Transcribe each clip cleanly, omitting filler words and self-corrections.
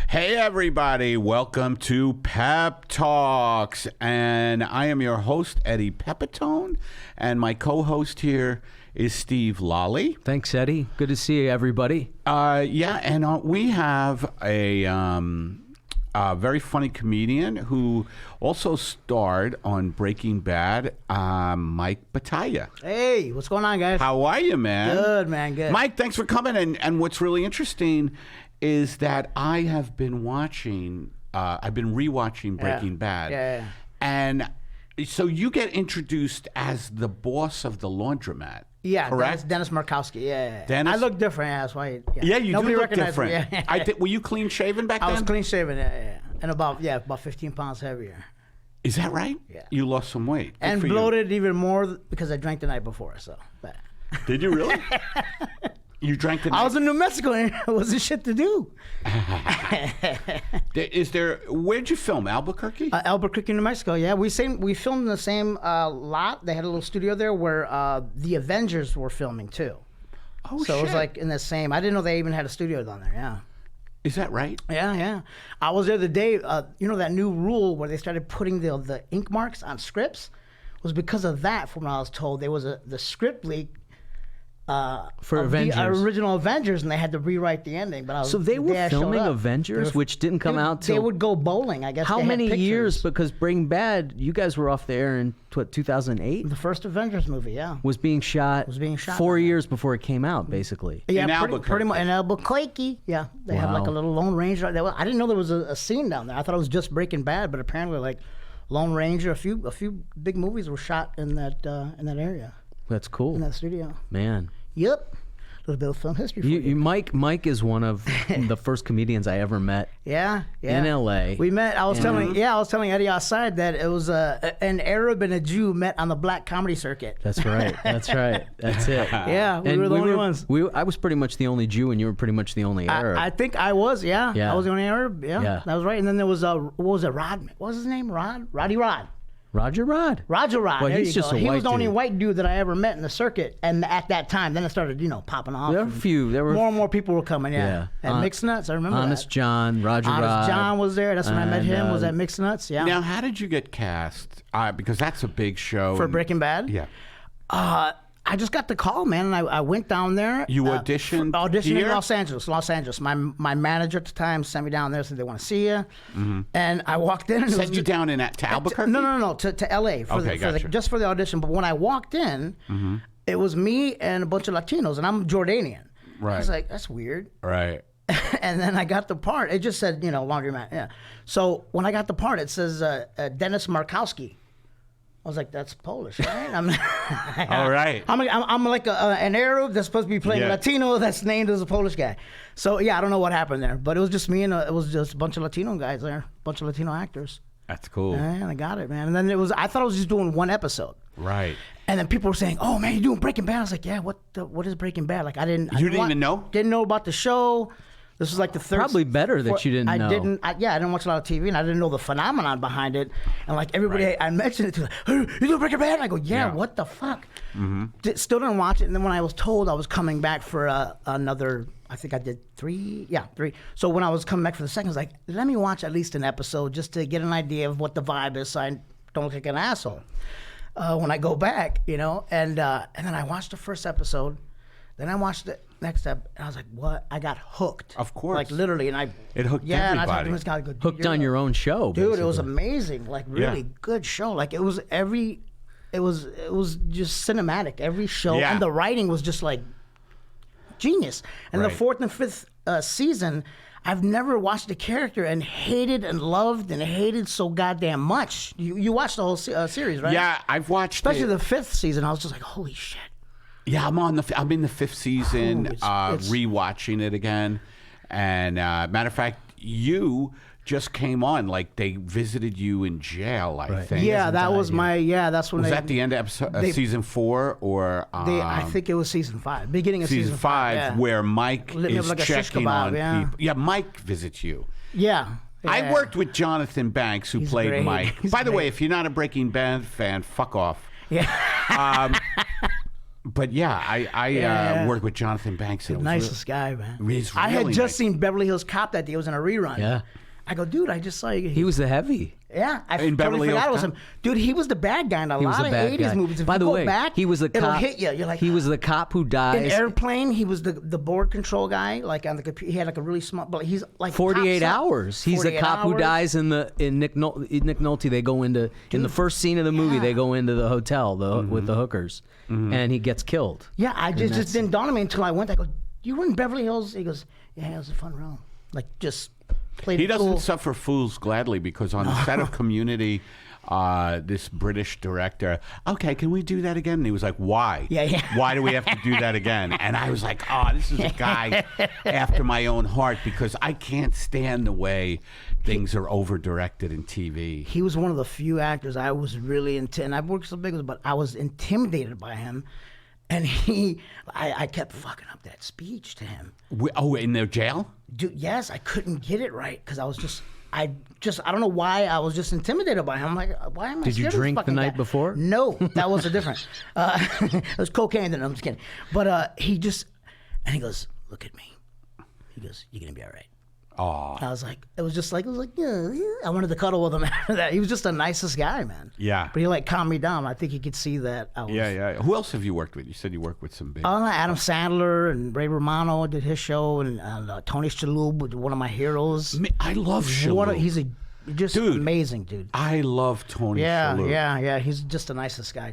Hey everybody, welcome to Pep Talks, and I am your host Eddie Pepitone, and my co-host here is Steve Lally. Thanks, Eddie. Good to see you, everybody. We have a very funny comedian who also starred on Breaking Bad, Mike Batayeh. Hey, what's going on, guys? How are you, man? Good, man, good. Mike, thanks for coming. And what's really interesting is that I have been watching, I've been rewatching Breaking Bad. Yeah. And so you get introduced as the boss of the laundromat. Yeah, correct? Dennis Markowski. Yeah. Dennis? I look different. That's why. Yeah, you Nobody do look recognized different. Me. Yeah. Were you clean shaven back then? I was clean shaven. Yeah. And about 15 pounds heavier. Is that right? Yeah. You lost some weight. Good And for bloated even more because I drank the night before. So. But. Did you really? You drank the night? I was in New Mexico and there wasn't shit to do. Where'd you film? Albuquerque? Albuquerque, New Mexico. Yeah, we filmed in the same lot. They had a little studio there where the Avengers were filming too. Oh, so shit. it was like in the same. I didn't know they even had a studio down there. Yeah. Is that right? Yeah. I was there the day. You know that new rule where they started putting the ink marks on scripts was because of that. From what I was told, there was the script leak. For Avengers. The original Avengers, and they had to rewrite the ending. But So they were filming Avengers, which didn't come out till... They would go bowling, I guess. How many years? Because Breaking Bad, you guys were off the air in, 2008? The first Avengers movie, yeah. Was being shot 4 years before it came out, basically. Yeah, in pretty much. In Albuquerque, yeah. They had like a little Lone Ranger. I didn't know there was a scene down there. I thought it was just Breaking Bad, but apparently like Lone Ranger, a few big movies were shot in that area. That's cool. In that studio. Man. Yep. A little bit of film history for you. Mike is one of the first comedians I ever met. Yeah. In L.A. We met. I was telling Eddie outside that it was an Arab and a Jew met on the black comedy circuit. That's right. That's it. Yeah, we were the only ones. I was pretty much the only Jew, and you were pretty much the only Arab. I think I was. Yeah. I was the only Arab. Yeah, that was right. And then there was what was it? What was his name? Roddy Rod. Roger Rod. Well, he's just he was the only white dude that I ever met in the circuit, and at that time, then it started, popping off. There were more and more people were coming. Yeah. At Mixed Nuts, I remember Honest that. John, Roger Rod. Honest John was there. That's when I met him. Was at Mixed Nuts. Yeah. Now, how did you get cast? Because that's a big show. For Breaking Bad? Yeah. I just got the call, man, and I went down there. You auditioned in here? Los Angeles. My manager at the time sent me down there, said they want to see you. Mm-hmm. And I walked in. And sent you down to Albuquerque? No, to L.A. Just for the audition. But when I walked in, it was me and a bunch of Latinos, and I'm Jordanian. Right. I was like, that's weird. Right. And then I got the part. It just said, laundromat. Yeah. So when I got the part, it says Dennis Markowski. I was like, that's Polish, right? All right. I'm like an Arab that's supposed to be playing Latino that's named as a Polish guy. So, yeah, I don't know what happened there. But it was just me and it was just a bunch of Latino guys there, a bunch of Latino actors. That's cool. And I got it, man. And then I thought I was just doing one episode. Right. And then people were saying, oh, man, you're doing Breaking Bad. I was like, yeah, what is Breaking Bad? Like, I didn't even know? Didn't know about the show. This was like the third. Probably better that you didn't know. I didn't watch a lot of TV, and I didn't know the phenomenon behind it. And like everybody, I mentioned it to them, hey, you doing Breaking Bad? And I go, yeah, what the fuck? Mm-hmm. Still didn't watch it. And then when I was told I was coming back for another, I think I did three. So when I was coming back for the second, I was like, let me watch at least an episode just to get an idea of what the vibe is, so I don't look like an asshole when I go back, And then I watched the first episode. Then I watched the next step, and I was like, "What?" I got hooked. Of course, like literally, and it hooked everybody. And I talked to this guy, hooked on your own show, dude. basically. It was amazing, like really good show. Like it was just cinematic. Every show, and the writing was just like genius. And the fourth and fifth season, I've never watched a character and hated and loved and hated so goddamn much. You watched the whole series, right? Yeah, I've watched, especially the fifth season. I was just like, holy shit. Yeah, I'm in the fifth season, rewatching it again. And matter of fact, you just came on. Like they visited you in jail, I think. Yeah, that was that's when was that the end of season 4 or? I think it was season 5, beginning of season 5, where Mike is like checking on people. Yeah, Mike visits you. Yeah. I worked with Jonathan Banks, who played great. Mike. By the way, if you're not a Breaking Bad fan, fuck off. Yeah. But yeah, I worked with Jonathan Banks. And Nicest guy, man. He's I had really just nice. seen Beverly Hills Cop that day. It was in a rerun. Yeah. I go, dude, I just saw you. He was the heavy. Yeah, I In totally Beverly forgot it Hills was Cop? him. Dude, he was the bad guy in a He was lot the of bad 80s guy. movies. If By you the go way, back, he was the it'll cop. hit you. You're like, he was the cop who in dies. Airplane, he was the board control guy. Like on the computer, he had like a really smart. But he's like 48 pops up. hours. He's the 48 cop who hours. dies in Nick Nolte. They go into in the first scene of the movie. yeah. They go into the hotel with the hookers, and he gets killed. Yeah, I just didn't dawn on me until I went. I go, you were in Beverly Hills? He goes, yeah, it was a fun role. Like just played. He doesn't cool. suffer fools gladly because on the set of Community, this British director, okay, can we do that again? And he was like, why? Yeah. Why do we have to do that again? And I was like, oh, this is a guy after my own heart because I can't stand the way things are over-directed in TV. He was one of the few actors I was really and I've worked so big with, but I was intimidated by him. And I kept fucking up that speech to him. In their jail? Dude, yes, I couldn't get it right because I don't know why I was just intimidated by him. I'm like, why am I Did you scared of this drink the fucking night guy? before? No, that was a different. It was cocaine. Then I'm just kidding. But he goes, look at me. He goes, you're gonna be all right. Oh, I was like, it was like, yeah. I wanted to cuddle with him after that. He was just the nicest guy, man. Yeah. But he like calmed me down. I think he could see that I was. yeah. Who else have you worked with? You said you worked with some big. Adam Sandler and Ray Romano did his show, and Tony Shalhoub was one of my heroes. I love Shalhoub. He's just Dude. amazing, dude. I love Tony Shalhoub. Yeah. He's just the nicest guy.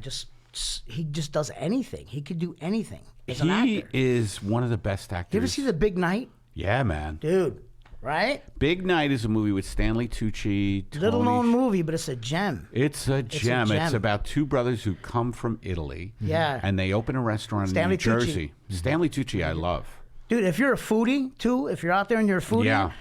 He just does anything. He could do anything as an He actor. is one of the best actors. You ever see The Big Night, Yeah, man. dude? Right? Big Night is a movie with Stanley Tucci. Little Tony known movie, but it's a gem. It's a gem. It's gem. about two brothers who come from Italy. Yeah. And they open a restaurant Stanley in New Jersey. Stanley Tucci, I love. Dude, if you're a foodie too, if you're out there and you're a foodie, Yeah.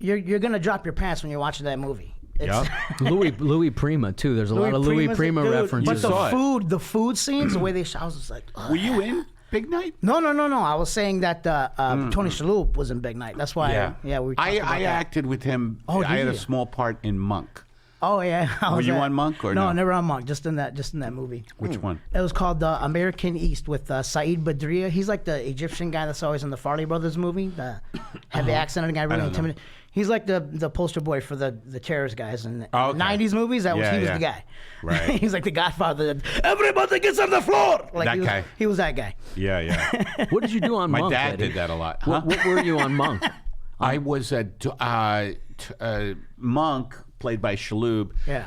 you're gonna drop your pants when you're watching that movie. It's- Yep. Louis Prima too. There's a lot of Louis Prima's- Prima dude, references. But saw it. the food scenes, the way they shot, I was just like, ugh. Were you in Big Night? No. I was saying that Tony Shalhoub was in Big Night. That's why. We were talking about I that. acted with him. Oh, I had did a you? small part in Monk. Oh yeah. Were you on Monk or no? never on Monk. Just in that movie. Which one? It was called American East with Saeed Badria. He's like the Egyptian guy that's always in the Farley Brothers movie. The heavy accented guy, really don't know. intimidating. He's like the poster boy for the terrorist guys in Oh, okay. 90s movies. He was Yeah. the guy. Right. He's like the Godfather. Everybody gets on the floor. Like That he was, guy. He was that guy. Yeah. What did you do on My Monk? dad Eddie? did that a lot. Huh? What were you on Monk? I was a Monk, played by Shalhoub. Yeah.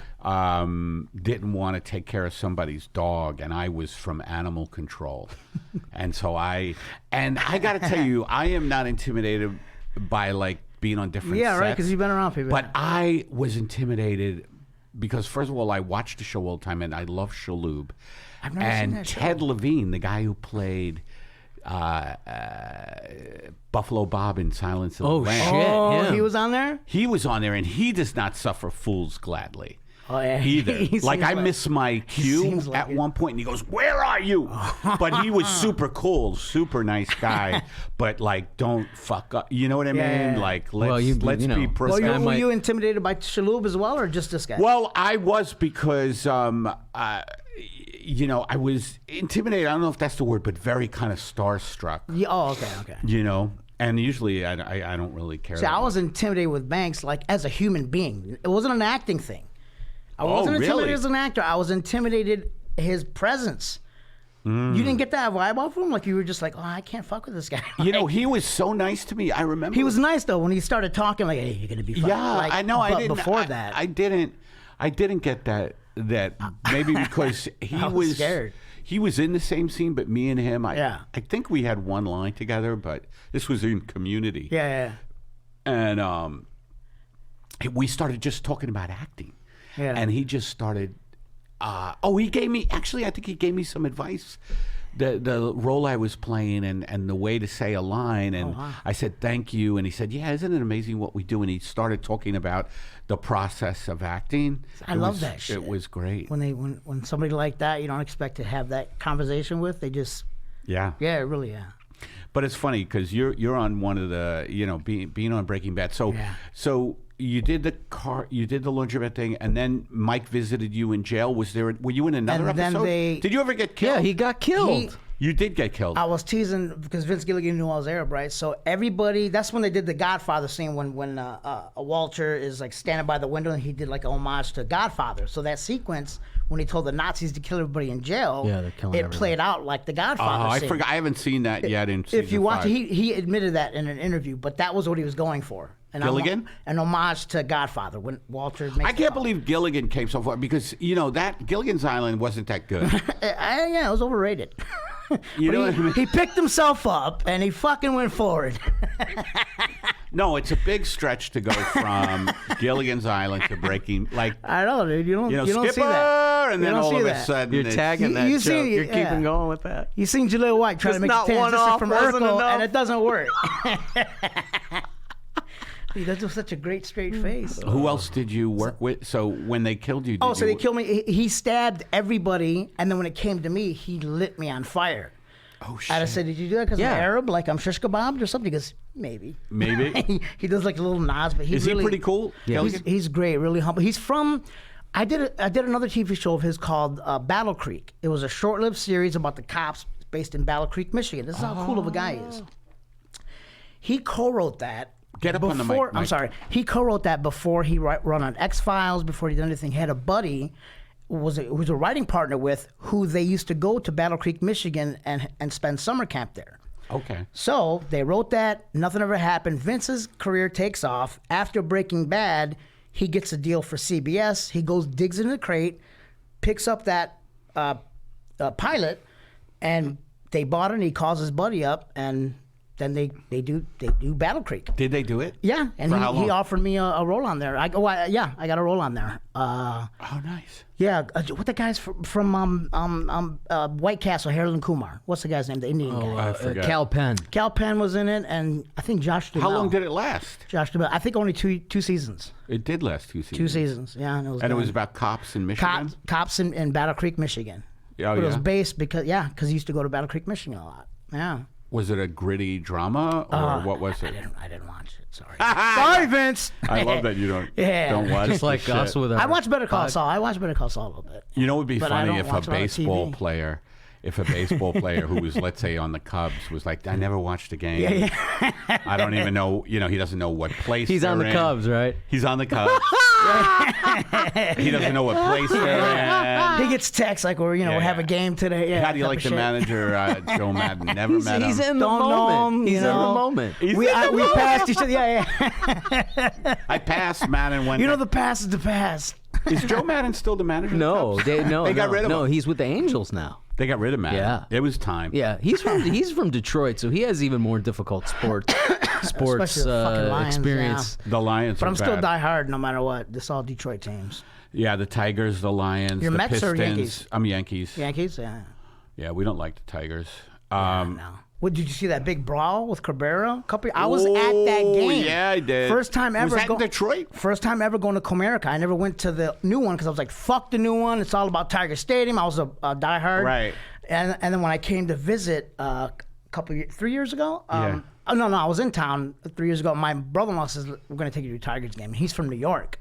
Didn't want to take care of somebody's dog, and I was from animal control, and so I got to tell you, I am not intimidated by like being on different. Yeah, right. sets, Because you've been around people. But I was intimidated because first of all, I watched the show all the time, and I love Shalhoub. I've never seen And that show. Ted Levine, the guy who played Buffalo Bob in Silence of the Oh, Lambs. shit. oh, him. he was on there. He was on there, and he does not suffer fools gladly. Oh yeah. Either. He Like seems I missed my cue seems like at it. one point, and he goes, "Where are you?" But he was super cool, super nice guy. But like, don't fuck up. You know what I mean? Yeah. Like, Well, let's you be know. Well, professional. were you intimidated by Shalhoub as well, or just this guy? Well, I was because, I was intimidated. I don't know if that's the word, but very kind of starstruck. Yeah, oh, okay. You know, and usually I don't really care. See, that I much. was intimidated with Banks, like as a human being. It wasn't an acting thing. I wasn't intimidated really? as an actor. I was intimidated his presence. You didn't get that vibe off him? Like you were just like, oh, I can't fuck with this guy. You know, he was so nice to me. I remember He was nice though when he started talking. Like, hey, you're gonna be fine. Yeah, Like, I know. But I didn't. before that, I didn't get that. Maybe because he I was scared. He was in the same scene, but me and him. Yeah. I think we had one line together, but this was in Community. yeah. And we started just talking about acting. Yeah. And he just started. He gave me. Actually, I think he gave me some advice. The role I was playing and the way to say a line, and I said thank you, and he said, "Yeah, isn't it amazing what we do?" And he started talking about the process of acting. I love that shit. It was great. When somebody like that you don't expect to have that conversation with, they just Yeah. really. But it's funny because you're on one of the being on Breaking Bad. So Yeah. so you did the laundromat thing, and then Mike visited you in jail. Were you in another And then episode? Did you ever get killed? Yeah, he got killed. You did get killed. I was teasing because Vince Gilligan knew I was Arab, right? So everybody, that's when they did the Godfather scene when Walter is like standing by the window and he did like a homage to Godfather. So that sequence when he told the Nazis to kill everybody in jail, they're killing everybody. Played out like the Godfather I scene. forgot. I haven't seen that yet. If you watch it, he admitted that in an interview, but that was what he was going for. Gilligan? An homage to Godfather when Walter makes I can't believe Gilligan came so far because that Gilligan's Island wasn't that good. Yeah, it was overrated. You know what I mean? He picked himself up and he fucking went forward. No, it's a big stretch to go from Gilligan's Island to Breaking. Like I know, dude. You don't Skipper, see that. and then all of a sudden You're tagging that you joke. see- You're yeah. keeping going with that. You seen Jaleel White try to Just make not a one transition off from wasn't Urkel, enough. and it doesn't work. He does have such a great straight face. Who else did you work with? So when they killed you, So they killed me. He stabbed everybody, and then when it came to me, he lit me on fire. Oh shit! And I said, "Did you do that because I'm Arab? Like I'm shish kebab or something?" He goes, "Maybe." Maybe. he does like little nods, but Is he pretty cool? Yeah, he's great, really humble. He's from. I did another TV show of his called Battle Creek. It was a short-lived series about the cops based in Battle Creek, Michigan. This is how cool of a guy he is. He co-wrote that. Get up on the mic, I'm Mike. sorry. He co-wrote that before he run on X-Files, before he did anything. He had a buddy who was a writing partner with who they used to go to Battle Creek, Michigan and spend summer camp there. Okay. So they wrote that. Nothing ever happened. Vince's career takes off. After Breaking Bad, he gets a deal for CBS. He goes, digs in the crate, picks up that pilot, and they bought it. And he calls his buddy up, and then they do Battle Creek. Did they do it? Yeah, and For how long? he offered me a role on there. I got a role on there. Oh, nice. Yeah, what the guy's from White Castle, Harold and Kumar. What's the guy's name? The Indian guy. I forgot. Cal Penn. Cal Penn was in it, and I think Josh Duhamel. How long did it last? Josh Duhamel. I think only two seasons. It did last 2 seasons. 2 seasons, yeah. And it was, about cops in Michigan. cops in Battle Creek, Michigan. Oh, But it was yeah? based because he used to go to Battle Creek, Michigan a lot. Yeah. Was it a gritty drama or what was it? I didn't watch it. Sorry. Sorry, Vince. I love that you don't watch Just like the us shit. with our I watch Better Call Saul. I watch Better Call Saul a little bit. You know, it would be But I funny don't if a watch it on baseball TV. player, who was, let's say, on the Cubs, was like, I never watched a game. I don't even know. He doesn't know what place He's on they're the in. Cubs, right? He's on the Cubs. He doesn't know what place they're in. He gets texts like, we have a game today. Yeah, How do you type like of the shit. manager, Joe Madden? Never met him. He's in the Don't know moment. him, He's you in the know. moment. We passed each other. Yeah. I passed Madden one. You know the past is the past. Is Joe Madden still the manager? of the No, Cubs? they got rid of no. him. He's with the Angels now. They got rid of Madden. Yeah. It was time. Yeah, he's from Detroit, so he has even more difficult sports Especially the fucking Lions, experience. The Lions But are I'm still bad. die hard no matter what. This all Detroit teams. Yeah, the Tigers, the Lions, You're the Mets or Pistons. Yankees? I'm Yankees. Yankees, yeah. Yeah, we don't like the Tigers. No. What, did you see that big brawl with Cabrera? I was at that game. Yeah, I did. First time ever. Was that in Detroit? First time ever going to Comerica. I never went to the new one because I was like, fuck the new one. It's all about Tiger Stadium. I was a diehard. Right. And then when I came to visit 3 years ago. Yeah. Oh, no, I was in town 3 years ago. My brother-in-law says, we're going to take you to a Tigers game. He's from New York.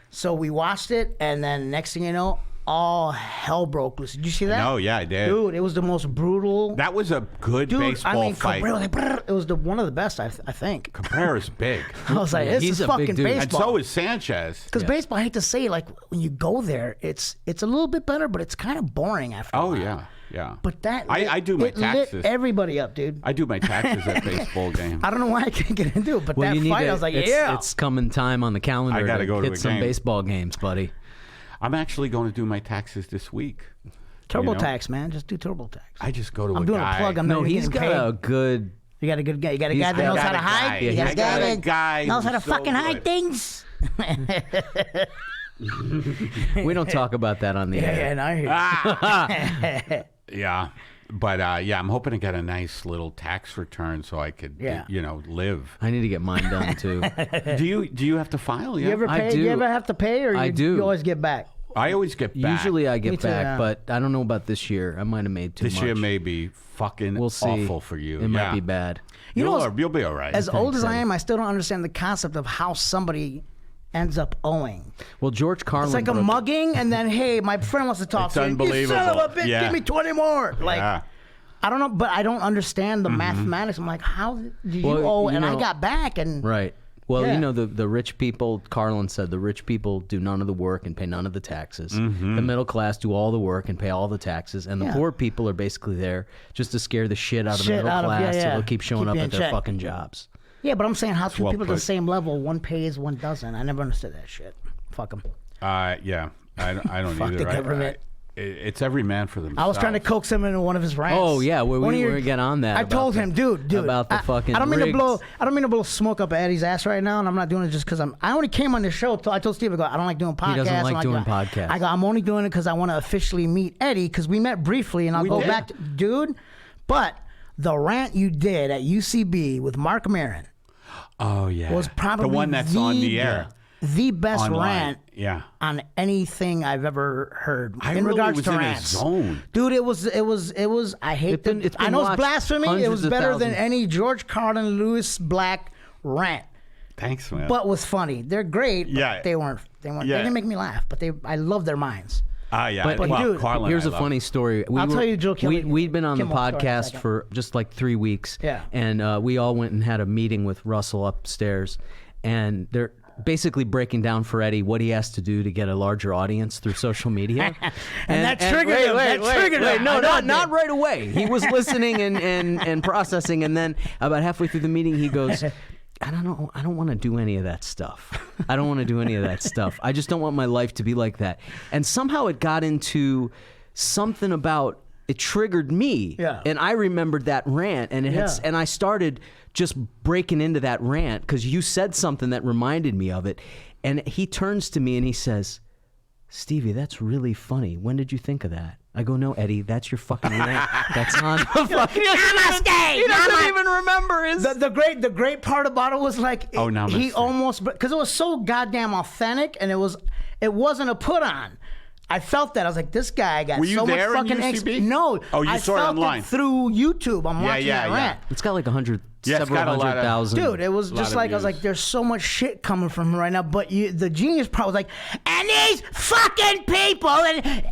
So we watched it, and then next thing you know, all hell broke loose. Did you see that? No, yeah, I did. Dude, it was the most brutal. That was a good baseball fight. Cabrera, like, brrr, it was one of the best, I think. Cabrera's big. I was like, this he's is a big fucking dude. And baseball. so is Sanchez. Because baseball, I hate to say, it, like when you go there, it's a little bit better, but it's kind of boring after a Oh, while. yeah. Yeah. But that I do my it taxes. lit everybody up, dude. I do my taxes at baseball games. I don't know why I can't get into it, but Well, that you need fight, to, I was like, it's coming time on the calendar. I gotta go to hit a some game. baseball games, buddy. I'm actually going to do my taxes this week. TurboTax, man. Just do TurboTax. I just go to I'm a doing guy. a plug. I'm No, not he's getting got paid. a good. You got a good guy. You got a He's guy that got knows a how to hide. guy. You He's got a got guy a that guy knows how to who's so fucking hide good. things. We don't talk about that on the air. Yeah, I hear you. Yeah. But I'm hoping to get a nice little tax return so I could, live. I need to get mine done too. Do you have to file? Yeah. You ever I pay? do. You ever have to pay, or I do. you always get back? I always get back. Usually I Me get too, back, yeah. but I don't know about this year. I might have made too This much. year may be fucking We'll see. awful for you. It might be bad. You know, You'll be all right. As old as I am, I still don't understand the concept of how somebody ends up owing. Well, George Carlin. It's like a mugging, and then, hey, my friend wants to talk to you. You son of a bitch, give me 20 more. Like, I don't know, but I don't understand the mathematics. I'm like, how did you owe? And I got back. And right. Well, you know, the rich people, Carlin said, the rich people do none of the work and pay none of the taxes. The middle class do all the work and pay all the taxes. And the poor people are basically there just to scare the shit out of the middle class so they'll keep showing up at their fucking jobs. Yeah, but I'm saying how two people at the same level, one pays, one doesn't. I never understood that shit. Fuck them. Yeah, I don't Fuck either. the government. It's every man for themselves. I was trying to coax him into one of his rants. Oh yeah, we get on that. I told him, dude, about the fucking. I don't mean to blow smoke up Eddie's ass right now, and I'm not doing it just because I only came on this show. I told Steve, I don't like doing podcasts. He doesn't like doing podcasts. I'm only doing it because I want to officially meet Eddie because we met briefly, and I'll go back to dude. But the rant you did at UCB with Mark Maron. Oh yeah, was probably the one that's on the air. The best online. Rant on anything I've ever heard in regards to in rants. A zone. Dude, it was I hate it. I know it's blasphemy. It was better than any George Carlin, Lewis Black rant. Thanks, man. But was funny. They're great, but they weren't they didn't make me laugh, but I love their minds. But dude, Carlin, here's a funny story. I'll tell you, Joe. We'd been on the podcast for just like 3 weeks. Yeah. And we all went and had a meeting with Russell upstairs, and they're basically breaking down for Eddie what he has to do to get a larger audience through social media. and that triggered him. That triggered him. No, not right away. He was listening and processing, and then about halfway through the meeting, he goes, I don't want to do any of that stuff. I don't want to do any of that stuff. I just don't want my life to be like that. And somehow it got into something about, it triggered me. Yeah. And I remembered that rant, and and I started just breaking into that rant because you said something that reminded me of it. And he turns to me and he says, Stevie, that's really funny. When did you think of that? I go, no, Eddie, that's your fucking rant. That's on the fucking. Namaste. He doesn't even remember his. The great part about it was like namaste. He almost, because it was so goddamn authentic, and it wasn't a put on. I felt that. I was like, this guy got so much fucking angst. No. Oh, you saw it online? I felt it through YouTube. I'm watching that rant. It's got like 100. Yeah, several hundred thousand. Dude, it was just like, I was like, there's so much shit coming from him right now. But the genius part was like, and these fucking people, and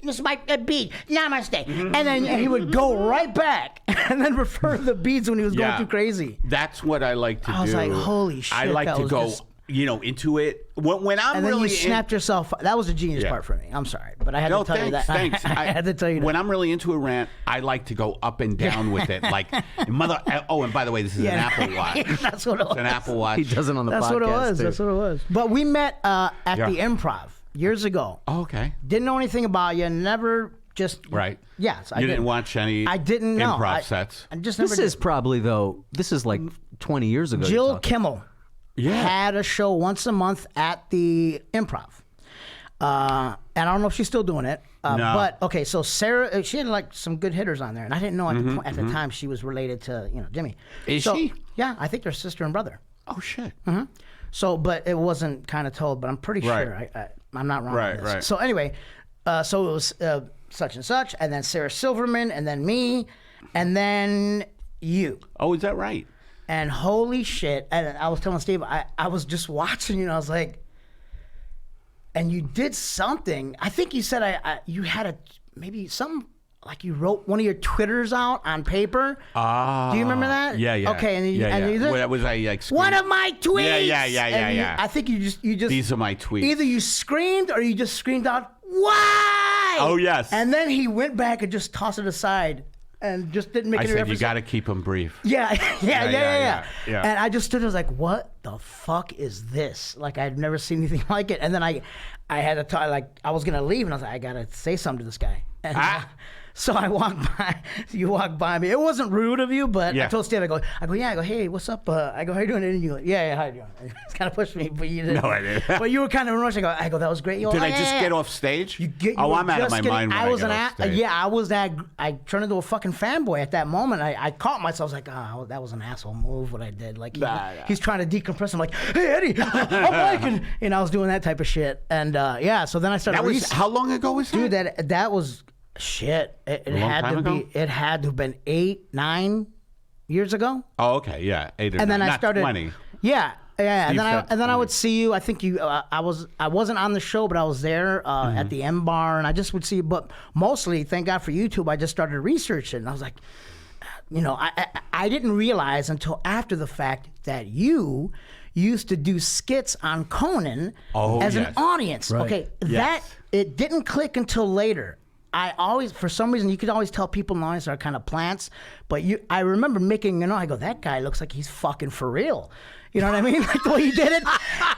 this is my bead, namaste. And then he would go right back and then refer to the beads when he was going too crazy. That's what I like to do. I was like, holy shit. I like to go, into it. When I'm and then really you snapped yourself. That was the genius part for me. I'm sorry, but I had to tell you that. Thanks. I had to tell you that. When I'm really into a rant, I like to go up and down with it. Like, mother. Oh, and by the way, this is an Apple Watch. That's what it was. It's an Apple Watch. He does it on the podcast. That's what it was. Too. That's what it was. But we met at the Improv years ago. Oh, okay. Didn't know anything about you. Never just. Right. Yes. You didn't watch any. I didn't know improv sets. I just never. This is probably though. This is like 20 years ago. Jill Kimmel. Had a show once a month at the Improv. And I don't know if she's still doing it. No. But, okay, so Sarah, she had like some good hitters on there. And I didn't know at the time she was related to, Jimmy. Is she? Yeah, I think they're sister and brother. Oh, shit. So, but it wasn't kind of told, but I'm pretty sure. I'm not wrong on this. Right. So anyway, so it was such and such, and then Sarah Silverman, and then me, and then you. Oh, is that right? And holy shit, and I was telling Steve, I was just watching you, and I was like, and you did something. I think you said you had maybe some, like you wrote one of your Twitters out on paper. Ah. Do you remember that? Yeah. Okay, and you What was I like? One of my tweets. Yeah. I think you just. These are my tweets. Either you screamed or you just screamed out, "Why?" Oh yes. And then he went back and just tossed it aside. And just didn't make any reference. I said, you got to keep them brief. Yeah. Yeah. And I just stood there, I was like, what the fuck is this? Like, I'd never seen anything like it. And then I had to talk, like, I was going to leave, and I was like, I got to say something to this guy. And so I walked by, you walked by me. It wasn't rude of you, but I told Steve, I go, hey, what's up? I go, how you doing? And you go, yeah, how you doing? It's kind of pushed me, but you didn't. No, I didn't. But you were kind of in a rush. I go, that was great. Did I just get off stage? I'm out of my mind when I get off stage. Yeah, I turned into a fucking fanboy at that moment. I caught myself. I was like, oh, that was an asshole move, what I did. Like, he's trying to decompress. I'm like, hey, Eddie, I'm liking. And I was doing that type of shit. And so then I started. How long ago was that? Dude, that was. Shit, it had to be. It had to have been 8, 9 years ago. Oh, okay, yeah, 8 or 9. And then I Not started. 20. Yeah, Yeah, Steve and then I would Pepitone. see you. I think you. I wasn't on the show, but I was there at the M Bar, and I just would see you. But mostly, thank God for YouTube, I just started researching. I was like, I didn't realize until after the fact that you used to do skits on Conan as an audience. Right. Okay, Yes. that it didn't click until later. I always, for some reason, you could always tell people in the audience are kind of plants. But I remember making, I go, that guy looks like he's fucking for real. You know what I mean? Like the way you did it.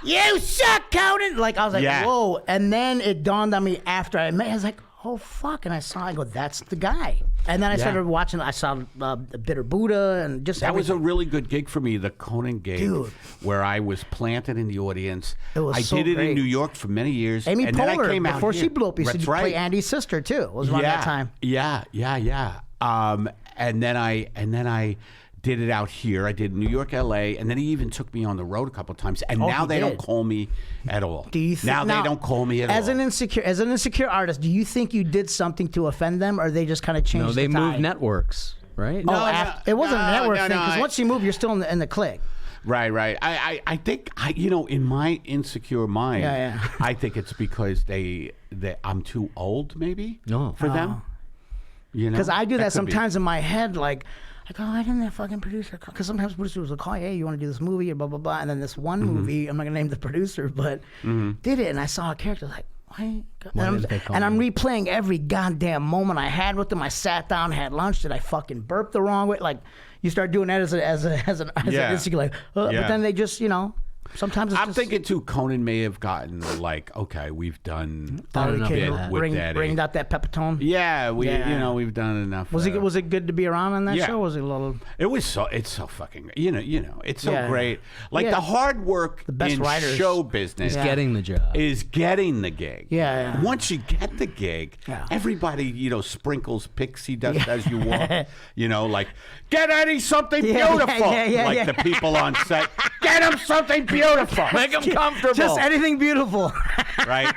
You suck, Conan. Like I was like, Yeah. whoa. And then it dawned on me after I met. I was like, oh fuck. And I go, that's the guy. And then I started watching. I saw Bitter Buddha and just That was a everything. really good gig for me, the Conan gig, Dude. where I was planted in the audience. It was I so did it great. in New York for many years. Amy and then I Poehler, came out before here. she blew up, used to That's play right. Andy's sister too. It was around that time. Yeah. And then I did it out here. I did New York, LA, and then he even took me on the road a couple of times. And now he they don't did. call me at all. Do you think, now they don't call me at all. As an insecure artist, do you think you did something to offend them, or they just kind of changed? No, they the moved tide? networks, right? Oh, No, it wasn't a network thing because I- once you move, you're still in the clique. Right. I think in my insecure mind, Yeah. I think it's because I'm too old, maybe. No. For them. Because I do that could be. sometimes in my head, like, I go, why didn't that fucking producer call? Because sometimes producers will call, hey, you want to do this movie or blah, blah, blah. And then this one movie, I'm not going to name the producer, but did it. And I saw a character like, why? didn't they call And I'm me? replaying every goddamn moment I had with them. I sat down, had lunch. Did I fucking burp the wrong way? Like, you start doing that as an Yeah. insecure, like, but Yeah. then they just, sometimes it's I'm just, thinking too. Conan may have gotten like, okay, we've done Done a enough bit of that. with Daddy. bring out that Pepitone. Yeah, Yeah. we've done enough. Was it good to be around on that Yeah. show? Was it a little? It's so fucking it's so Yeah. great. Like Yeah. the hard work best in writers. show business Yeah. Getting the job. is getting the gig. Yeah. Once you get the gig, Yeah. everybody sprinkles pixie dust as you walk. Like get Eddie something Yeah, beautiful. yeah, like yeah. the people on set, get him something beautiful. Make them comfortable. Just anything beautiful. right.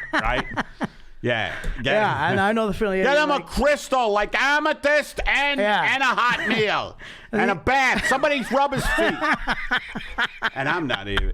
Yeah. Yeah, and I know the feeling. Get him a crystal like amethyst and Yeah. a hot meal and a bath. Somebody's rub his feet. And I'm not even,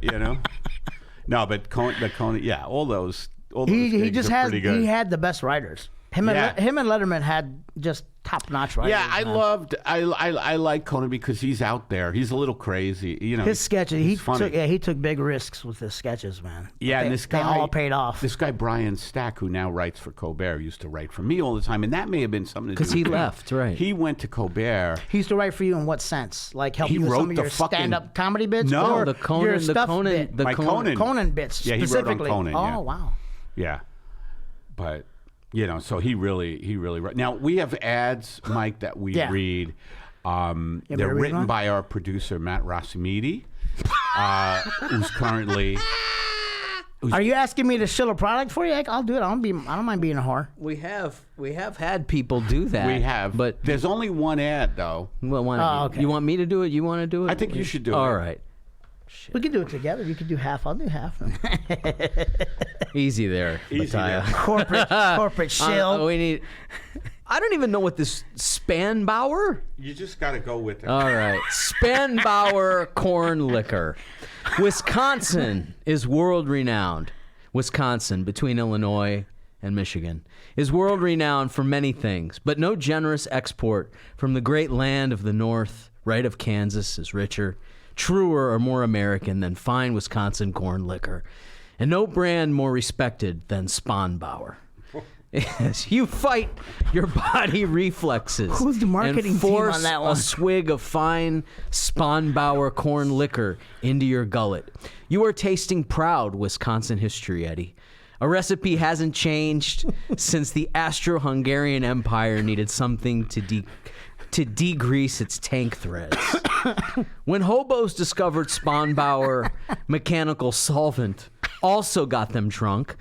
No, but Conan, yeah, all those He gigs just are has pretty good. he had the best writers. Him Yeah. and Letterman had just top notch writers. Yeah, man. I like Conan because he's out there. He's a little crazy, His sketches. He's funny. He took big risks with his sketches, man. Yeah, and this guy they all paid off. This guy Brian Stack, who now writes for Colbert, used to write for me all the time, and that may have been something to do Because he with it. left, right. He went to Colbert. He used to write for you in what sense? Like help He you with wrote some of the your fucking- stand-up comedy bits? No, or the Conan- your the stuff Conan- bit? the My Conan. Conan bits Yeah, he wrote on specifically. Conan, Oh yeah. wow. Yeah, but so he really now we have ads, Mike, that we Yeah. read. me to They're read written one? by our producer Matt Rasamoto, who's currently. Are you asking me to shill a product for you? I'll do it. I don't mind being a whore. We have had people do that. We have, but there's only one ad though. well, why not? Oh, okay. You want me to do it? You want to do it? I think you should do it. All right, We can do it together. You can do half. I'll do half. easy there, Easy Batayeh. there. corporate shill. We need. I don't even know what this Spanbauer. You just got to go with it. All right, Spanbauer corn liquor. Wisconsin is world renowned. Wisconsin, between Illinois and Michigan, is world renowned for many things, but no generous export from the great land of the North, right of Kansas, is richer, truer, or more American than fine Wisconsin corn liquor, and no brand more respected than Spanbauer. As you fight your body reflexes Who's the marketing and team force on that a one? swig of fine Spanbauer corn liquor into your gullet, you are tasting proud Wisconsin history, Eddie. A recipe hasn't changed since the Austro-Hungarian Empire needed something to degrease its tank threads. When hobos discovered Spanbauer mechanical solvent also got them drunk,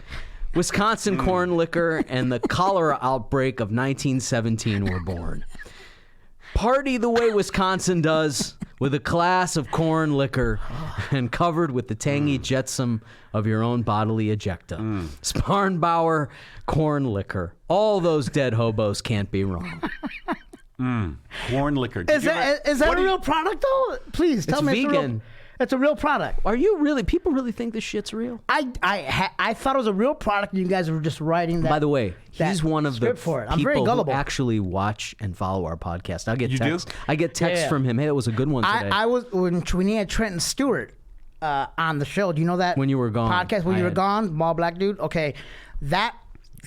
Wisconsin corn liquor and the cholera outbreak of 1917 were born. Party the way Wisconsin does, with a glass of corn liquor and covered with the tangy jetsam of your own bodily ejecta. Spanbauer corn liquor. All those dead hobos can't be wrong. Corn liquor. Is that a real product though? Please tell It's me. vegan. It's a real product. Are you really? People really think this shit's real? I thought it was a real product, and you guys were just writing that. By the way, he's one of the script for it. I'm very people who gullible. actually watch and follow our podcast. I get You do? texts. I get texts Yeah. from him. Hey, that was a good one today. I was when he had Trenton Stewart on the show. Do you know that? When You Were Gone. Podcast when I you were had- gone, bald black dude. Okay, that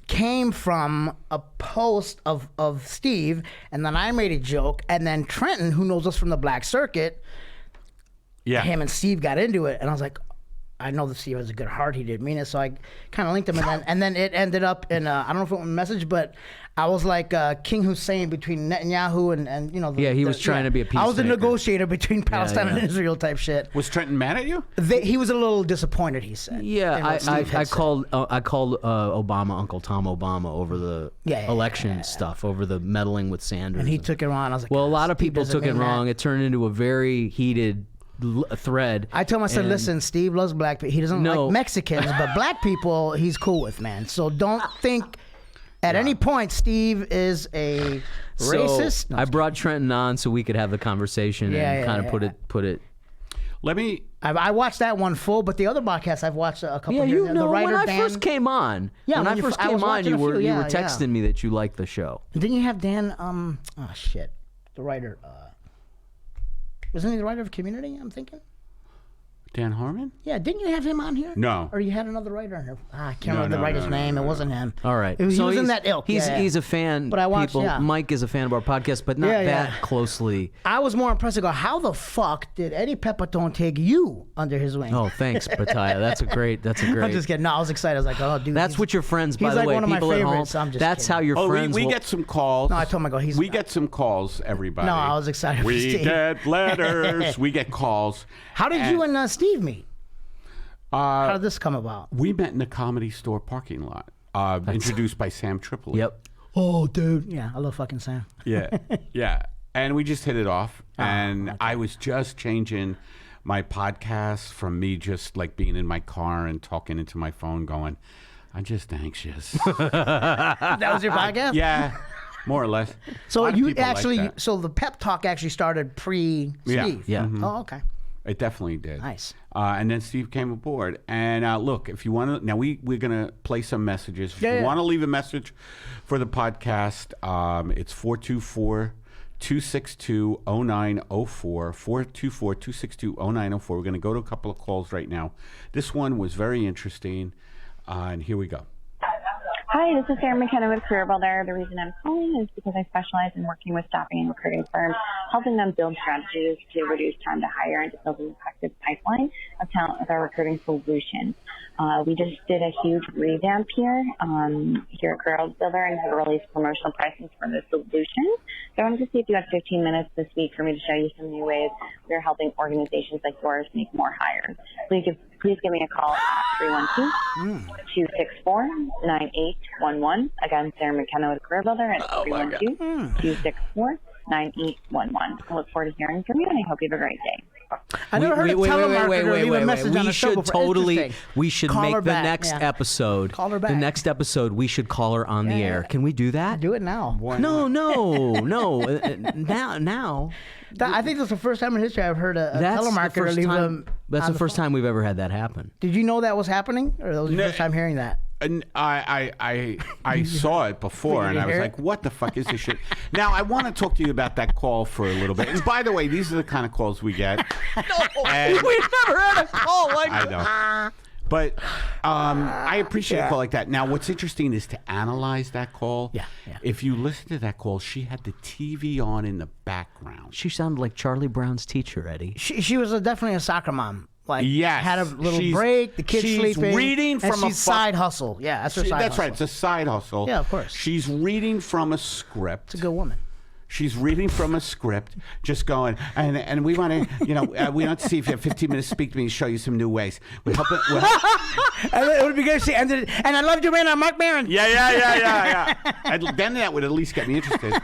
came from a post of Steve, and then I made a joke, and then Trenton, who knows us from the Black Circuit, him and Steve got into it, and I was like, I know that Steve has a good heart. He didn't mean it, so I kind of linked him, and then it ended up in I don't know if it was a message, but I was like King Hussein between Netanyahu and you know. He was trying to be a I was a peacemaker. negotiator between Palestine and Israel type shit. Was Trenton mad at you? He was a little disappointed. He said. Yeah, in what Steve I had said. called Obama Uncle Tom Obama over the election stuff, over the meddling with Sanders. And he took it wrong. I was like, well, a lot of Steve people doesn't took it mean that. wrong. It turned into a very heated thread. I told him, I said, And- listen, Steve loves black people. He doesn't No. like Mexicans, but black people he's cool with, man. So don't think at any point Steve is a racist. No, I brought Trenton on so we could have the conversation and kind of put it. Let me. I watched that one full, but the other podcasts I've watched a couple. Yeah, here. you The know, writer, when I Dan, first came on, Yeah, when when I you first I came was on, watching you a few, were yeah. texting me that you liked the show. Didn't you have Dan? Oh shit, the writer. Wasn't he the writer of Community? I'm thinking. Dan Harmon? Yeah, didn't you have him on here? No. Or you had another writer on here? I can't No, remember the no, writer's no, name. no, It wasn't him. All right, He was in he's- that ilk. He's Yeah, yeah. he's a fan. But I watched, people. yeah. Mike is a fan of our podcast, but not Yeah, that yeah. closely. I was more impressed to go, how the fuck did Eddie Pepitone take you under his wing? Oh, thanks, Batayeh. That's a great. I'm just kidding. No, I was excited. I was like, oh, dude. That's what your friends, by he's the like way, one of my people at home. favorites, I'm just That's kidding. how your Oh, friends. we will- get some calls. No, I told him, I go, We get some calls, everybody. No, I was excited for We Steve. get letters. We get calls. How did you and Steve meet? How did this come about? We met in the Comedy Store parking lot. Introduced by Sam Tripoli. Yep. Oh, dude. Yeah, I love fucking Sam. Yeah, yeah. And we just hit it off. And I was just changing my podcast from me just like being in my car and talking into my phone going, I'm just anxious. That was your podcast? Yeah, more or less. A So lot of you people like actually, that. so the pep talk actually started pre-Steve? Yeah. Oh, okay. It definitely did. Nice. And then Steve came aboard. And look, if you want to, now we're going to play some messages. If you want to leave a message for the podcast, it's 424-262-0904, 424-262-0904. We're going to go to a couple of calls right now. This one was very interesting. And here we go. Hi, this is Sarah McKenna with Career Builder. The reason I'm calling is because I specialize in working with staffing and recruiting firms, helping them build strategies to reduce time to hire and to build an effective pipeline of talent with our recruiting solutions. We just did a huge revamp here at Career Builder and have released promotional pricing for the solutions. So I wanted to see if you had 15 minutes this week for me to show you some new ways we're helping organizations like yours make more hires. Please give me a call at 312-264-9811. Again, Sarah McKenna with Career Builder at 312-264-9811. I look forward to hearing from you, and I hope you have a great day. I never heard a telemarketer leave a message on We a show should before. totally. Interesting. We should Call make her the back, next yeah. episode. Call her The back. next episode, we should call her on the Yeah, air. yeah. Can we do that? Do it now. No. Now. I think that's the first time in history I've heard a That's the telemarketer first leave time. them. That's the first time we've ever had that happen. Did you know that was happening, or that was your No. first time hearing that? And I saw it before, and I was hear like, "What the fuck is this shit?" Now I want to talk to you about that call for a little bit. And by the way, these are the kind of calls we get. And We've never had a call like I know, but I appreciate a call like that. Now, what's interesting is to analyze that call. Yeah. If you listen to that call, she had the TV on in the background. She sounded like Charlie Brown's teacher, Eddie. She was definitely a soccer mom. Like, Yes. had a little She's- break, the kids she's sleeping. reading and from a she's side hustle. Yeah, that's her side That's hustle. right. It's a side hustle. Yeah, of course. She's reading from a script. It's a good woman. She's reading from a script, just going, and we want to, we want to see if you have 15 minutes to speak to me and show you some new ways. We help it. And it would be good if she ended it. And I loved your man on Mark Maron. Yeah. And then that would at least get me interested.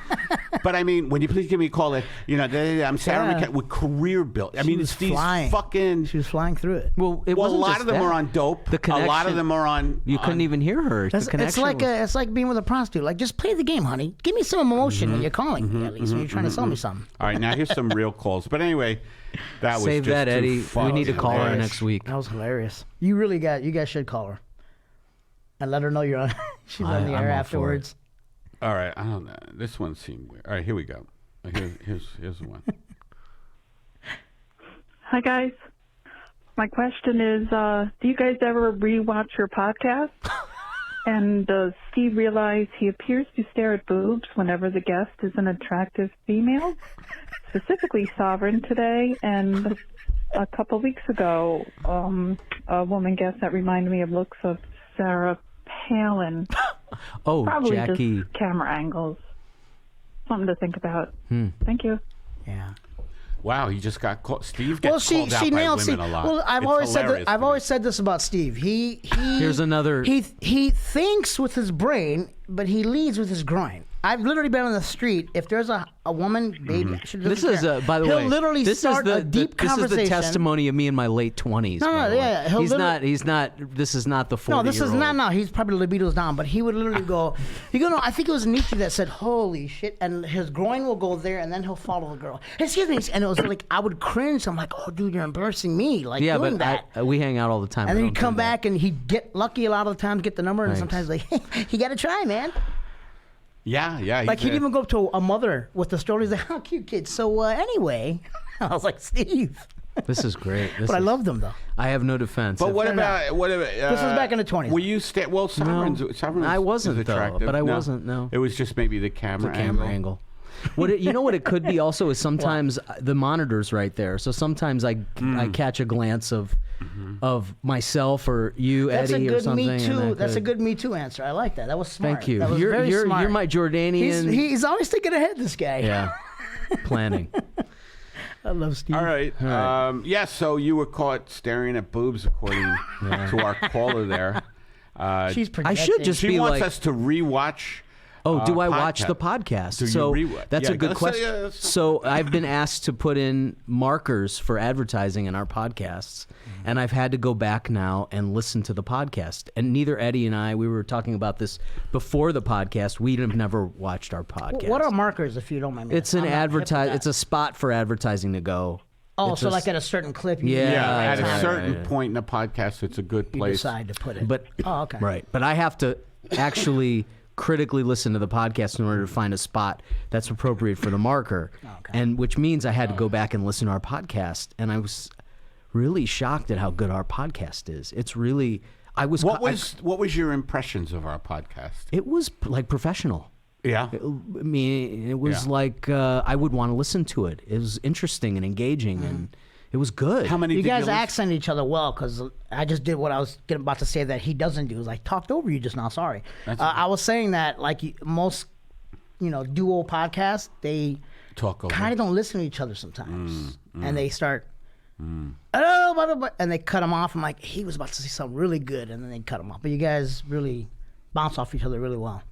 But I mean, when you please give me a call, I'm Sarah McKenna with Career Built. I mean, was it's these flying. fucking. She was flying through it. Well, it Well, a wasn't lot just of them that. are on dope. The A lot of connection- them are on. You couldn't even hear her. The It's connection like was- it's like being with a prostitute. Like, just play the game, honey. Give me some emotion when you're calling. me at least when you're trying to sell me something. All right, now here's some real calls. But anyway, that was Save just that, too Eddie. funny. We need to call her next week. That was hilarious. You guys should call her and let her know you're on. She's on the I'm air all for afterwards. All right, I don't know. This one seemed weird. All right, here we go. Here's one. Hi, guys. My question is, do you guys ever rewatch your podcast? And does Steve realize he appears to stare at boobs whenever the guest is an attractive female? Specifically Sovereign today, and a couple weeks ago, a woman guest that reminded me of looks of Sarah Palin. Oh, Probably Jackie. just camera angles. Something to think about. Thank you. Yeah. Wow, he just got caught. Steve gets called out by nailed women a lot. Well, I've It's always hilarious to me. always said this about Steve. Here's another. He thinks with his brain, but he leads with his groin. I've literally been on the street. If there's a woman, baby, This is, by the way, he'll literally this start is a deep conversation. This is the testimony of me in my late 20s. No, by the way. yeah, He's not. This is not the 40-year-old. No, this is not. No, he's probably libido's down, but he would literally go. No, I think it was Nietzsche that said, "Holy shit!" And his groin will go there, and then he'll follow the girl. Excuse me, and it was like I would cringe. I'm like, "Oh, dude, you're embarrassing me!" Like Yeah, doing but that. we hang out all the time. And then I he'd don't come do that. back and he'd get lucky a lot of the time to get the number, and Thanks. sometimes like, you got to try, man. Yeah. Like he'd even go up to a mother with the story. He's like, "Oh, cute kid." So anyway, I was like, "Steve," This is great. but I loved him though. I have no defense. But If- what about This was back in the 20s. Were you Sovereign's I wasn't, is though, attractive. but I wasn't, no. It was just maybe the camera, angle. You know what it could be also is sometimes the monitor's right there. So sometimes I catch a glance of myself or you, That's Eddie, a or good something. Me and Too. that That's a could- good Me Too answer. I like that. That was smart. Thank you. That was You're very smart. you're my Jordanian. He's always thinking ahead. This guy. Yeah, planning. I love Steve. All right. Yeah, so you were caught staring at boobs, according to our caller there. She's I should just She be wants like, us to rewatch. oh, do I watch the podcast? Do you So that's yeah, a good let's question. say, So I've been asked to put in markers for advertising in our podcasts, and I've had to go back now and listen to the podcast. And neither Eddie and I, we were talking about this before the podcast. We'd have never watched our podcast. What are markers, if you don't mind me? It's an I'm not hip with advertise. that. It's a spot for advertising to go. Oh, It's so a like at a certain clip, you Yeah, Yeah, at a right, certain right. point in the podcast, it's a good you place. decide to put it. But oh, okay. right. But I have to actually critically listen to the podcast in order to find a spot that's appropriate for the marker. Okay. And which means I had to go back and listen to our podcast, and I was really shocked at how good our podcast is. It's really What was your impressions of our podcast? it was like professional. Yeah. I mean, it was Yeah. like I would want to listen to it. It was interesting and engaging, and it was good. How many You did guys listen- accent each other well, because I just did what I was about to say that he doesn't do. It was like talked over you just now. Sorry, I was saying that like most, duo podcasts, they Talk over. kind of don't listen to each other sometimes, and they start. Oh, blah, blah, blah," and they cut him off. I'm like, he was about to say something really good, and then they cut him off. But you guys really bounce off each other really well.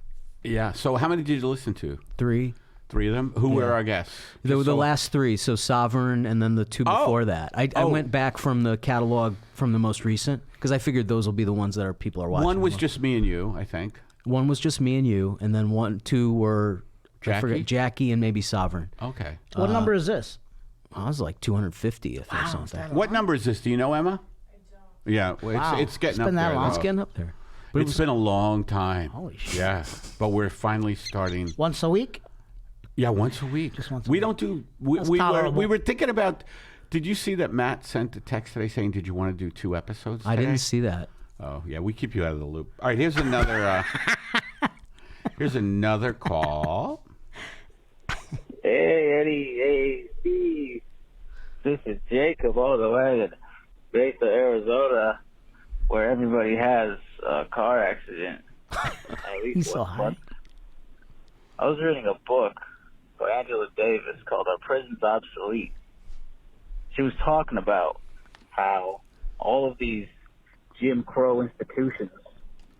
Yeah. So how many did you listen to? 3. 3 of them? Who were our guests? The Just so- last 3, so Sovereign, and then the 2 before that. I went back from the catalog from the most recent because I figured those will be the ones that people are watching. One was more. just me and you, I think. One was just me and you, and then 2 were I forget, Jackie and maybe Sovereign. Okay. What number is this? I was like 250th or something. What number is this? Do you know, Emma? I don't. Yeah, well, Wow. it's getting It's up been that there. long? though. It's getting up there. But It's been a long time. Holy shit. Yeah, but we're finally starting. Once a week? Yeah, once a week. Just once a we week. don't do. We That's were tolerable. thinking about. Did you see that Matt sent a text today saying, "Did you want to do 2 episodes?" I didn't today?" see that. Oh yeah, we keep you out of the loop. All right, here's another. Here's another call. Hey, Eddie. Hey, Steve. This is Jacob all the way in Mesa, Arizona, where everybody has a car accident. At least He's so once a high. month. I was reading a book by Angela Davis called Our Prison's Obsolete. She was talking about how all of these Jim Crow institutions,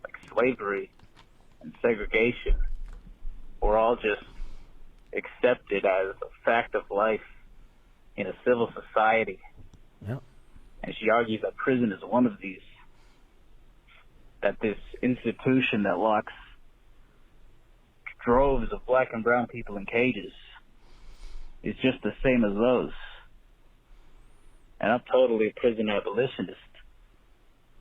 like slavery and segregation, were all just accepted as a fact of life in a civil society. Yep. And she argues that prison is one of these. That this institution that locks droves of black and brown people in cages is just the same as those. And I'm totally a prison abolitionist.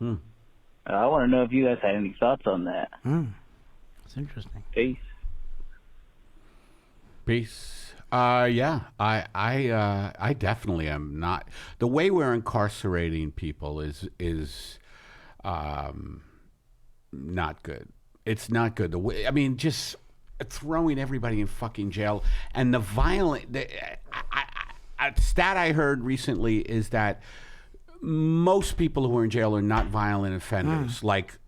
I want to know if you guys had any thoughts on that. That's interesting. Peace. Peace. Yeah, I definitely am not. The way we're incarcerating people is not good. It's not good. The way, I mean, just throwing everybody in fucking jail and the violent. A stat I heard recently is that most people who are in jail are not violent offenders. Like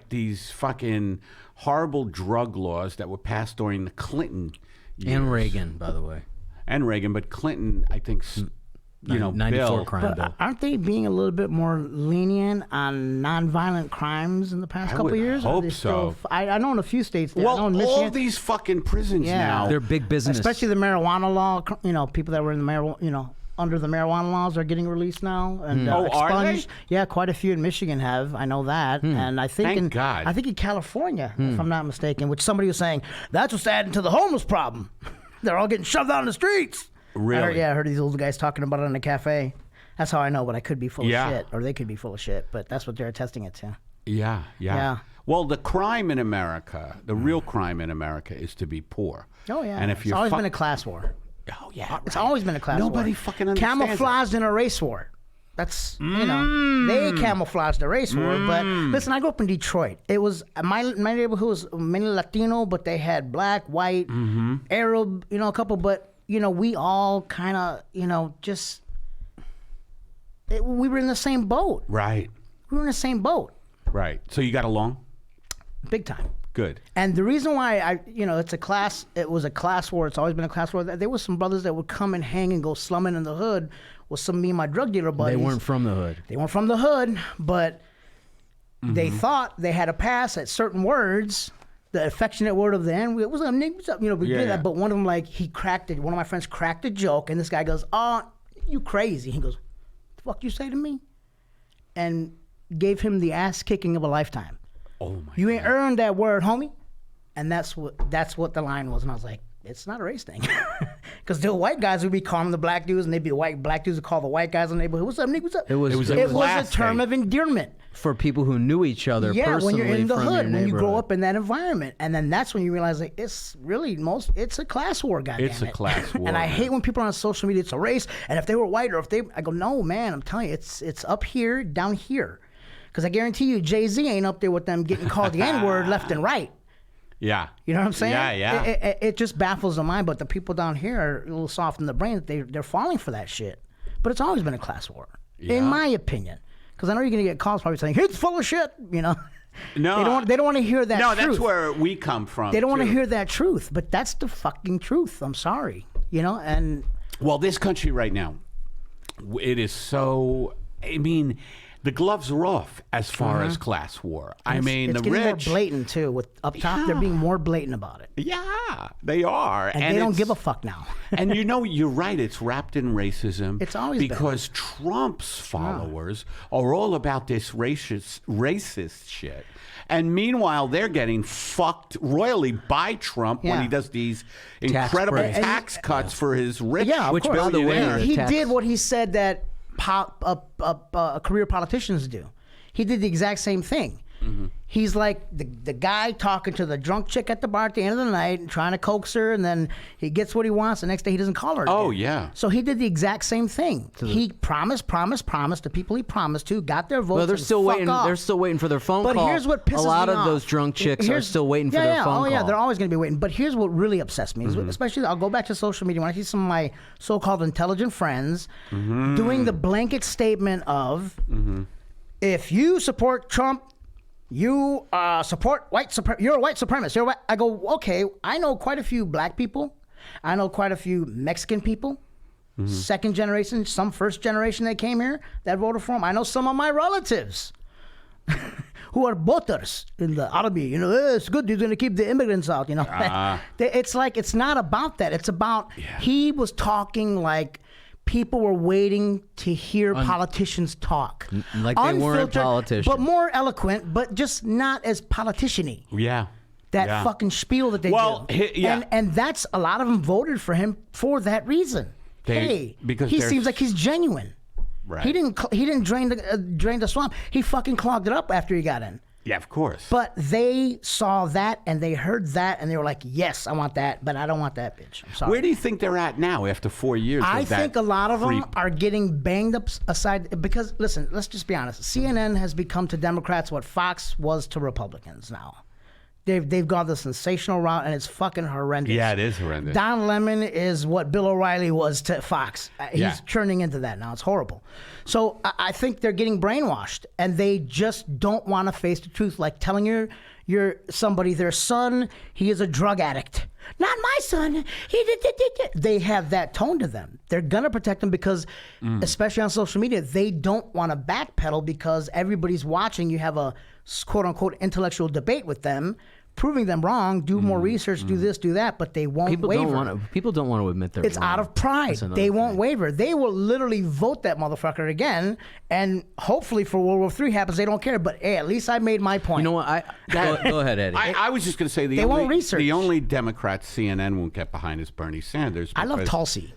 these fucking horrible drug laws that were passed during the Clinton years. And Reagan, by the way. And Reagan, but Clinton, I think, 94 bill. crime bill. Aren't they being a little bit more lenient on nonviolent crimes in the past couple of years? Hope so. I know in a few states. I know Well, in Michigan, all these fucking prisons now. They're big business. especially the marijuana law. People that were in the marijuana, under the marijuana laws are getting released now and Oh, are they? expunged. Yeah, quite a few in Michigan have. I know that, and I think Thank God. I think in California, if I'm not mistaken, which somebody was saying that's what's adding to the homeless problem. They're all getting shoved out in the streets. Really? I heard these old guys talking about it in a cafe. That's how I know, but I could be full Yeah. of shit, or they could be full of shit. But that's what they're attesting it to. Yeah. Well, the crime in America, the real crime in America, is to be poor. Oh yeah, And if it's you're always been a class war. oh yeah, It's always been a class war. Nobody fucking understands camouflaged in a race war. That's they camouflaged the race war. But listen, I grew up in Detroit. It was my neighborhood was mainly Latino, but they had black, white, Arab, a couple. But we all kind of we were in the same boat. Right. We were in the same boat, Right. So you got along? big time. Good. And the reason why it was a class war. It's always been a class war. There was some brothers that would come and hang and go slumming in the hood with me and my drug dealer buddies. They weren't from the hood. They weren't from the hood, but they thought they had a pass at certain words. The affectionate word of the N. It was a nigga, we did that. But one of them, he cracked it. One of my friends cracked a joke, and this guy goes, "Oh, you crazy?" He goes, "The fuck you say to me?" And gave him the ass kicking of a lifetime. Oh my. You ain't earned that word, homie. And that's what the line was. And I was like, it's not a race thing. Because the white guys would be calling the black dudes, and they'd be black dudes would call the white guys in the neighborhood, "What's up, nigga? What's up?" It was a term of endearment. For people who knew each other Yeah, personally when you're in the from hood, your when you grow neighborhood. up in that environment. And then that's when you realize it's really it's a class war, goddammit. It's a class war. And I hate when people are on social media, it's a race. And if they were white I go, no, man, I'm telling you, it's up here, down here. Because I guarantee you, Jay-Z ain't up there with them getting called the N-word left and right. Yeah. You know what I'm saying? Yeah. It just baffles the mind, but the people down here are a little soft in the brain. They're falling for that shit. But it's always been a class war, in my opinion. Because I know you're going to get calls probably saying, "It's full of shit," No. They don't want to hear that truth. No, that's where we come from. They don't want to too. hear that truth, but that's the fucking truth. I'm sorry. And Well, this country right now, it is so. I mean, the gloves are off as far as class war. I mean, it's the getting rich. more blatant too. With up top, they're being more blatant about it, Yeah, they are, and they don't it's- give a fuck now. And you're right. It's wrapped in racism. It's always been. because Trump's followers are all about this racist shit. And meanwhile, they're getting fucked royally by Trump when Yeah. he does these Tax incredible breaks. tax cuts for his rich Yeah, of Which, course. by the way, billionaires. he tax- did what he said that career politicians do. He did the exact same thing. He's like the guy talking to the drunk chick at the bar at the end of the night and trying to coax her, and then he gets what he wants. The next day he doesn't call her again. Oh, yeah. So he did the exact same thing. He promised the people he promised to, got their votes. Well, they're and still fuck waiting. off. They're still waiting for their phone But call. here's what pisses a lot me of off. those drunk chicks are Here's- still waiting for yeah, their yeah. phone Oh, call. yeah, they're always going to be waiting. But here's what really upsets me, especially I'll go back to social media when I see some of my so-called intelligent friends doing the blanket statement of, if you support Trump, you support you're a white supremacist. You're white. I go, okay, I know quite a few black people. I know quite a few Mexican people. Second generation, some first generation that came here that voted for him. I know some of my relatives who are voters in the army. It's good. He's going to keep the immigrants out. It's like, it's not about that. It's about, he was talking like people were waiting to hear politicians talk. Like they weren't Unfiltered, politicians. but more eloquent, but just not as politician-y. Yeah. that fucking spiel that they do. And that's a lot of them voted for him for that reason. Because he seems like he's genuine. Right. He didn't drain the swamp. He fucking clogged it up after he got in. Yeah, of course. But they saw that and they heard that and they were like, yes, I want that, but I don't want that bitch. I'm sorry. Where do you think they're at now after 4 years? I think a lot of them are getting banged up aside because, listen, let's just be honest. CNN has become to Democrats what Fox was to Republicans now. They've gone the sensational route, and it's fucking horrendous. Yeah, it is horrendous. Don Lemon is what Bill O'Reilly was to Fox. He's turning into that now. It's horrible. So I think they're getting brainwashed, and they just don't want to face the truth. Like telling your somebody, their son, he is a drug addict. Not my son. They have that tone to them. They're gonna protect them because, especially on social media, they don't want to backpedal because everybody's watching. You have a quote unquote intellectual debate with them, proving them wrong, do more research, do this, do that, but they won't waver. People don't want to admit they're It's wrong. out of pride. They won't waver. They will literally vote that motherfucker again, and hopefully for World War III happens, they don't care. But hey, at least I made my point. You know what? Go ahead, Eddie. I was just going to say They won't research. The only Democrat CNN won't get behind is Bernie Sanders. I love Tulsi.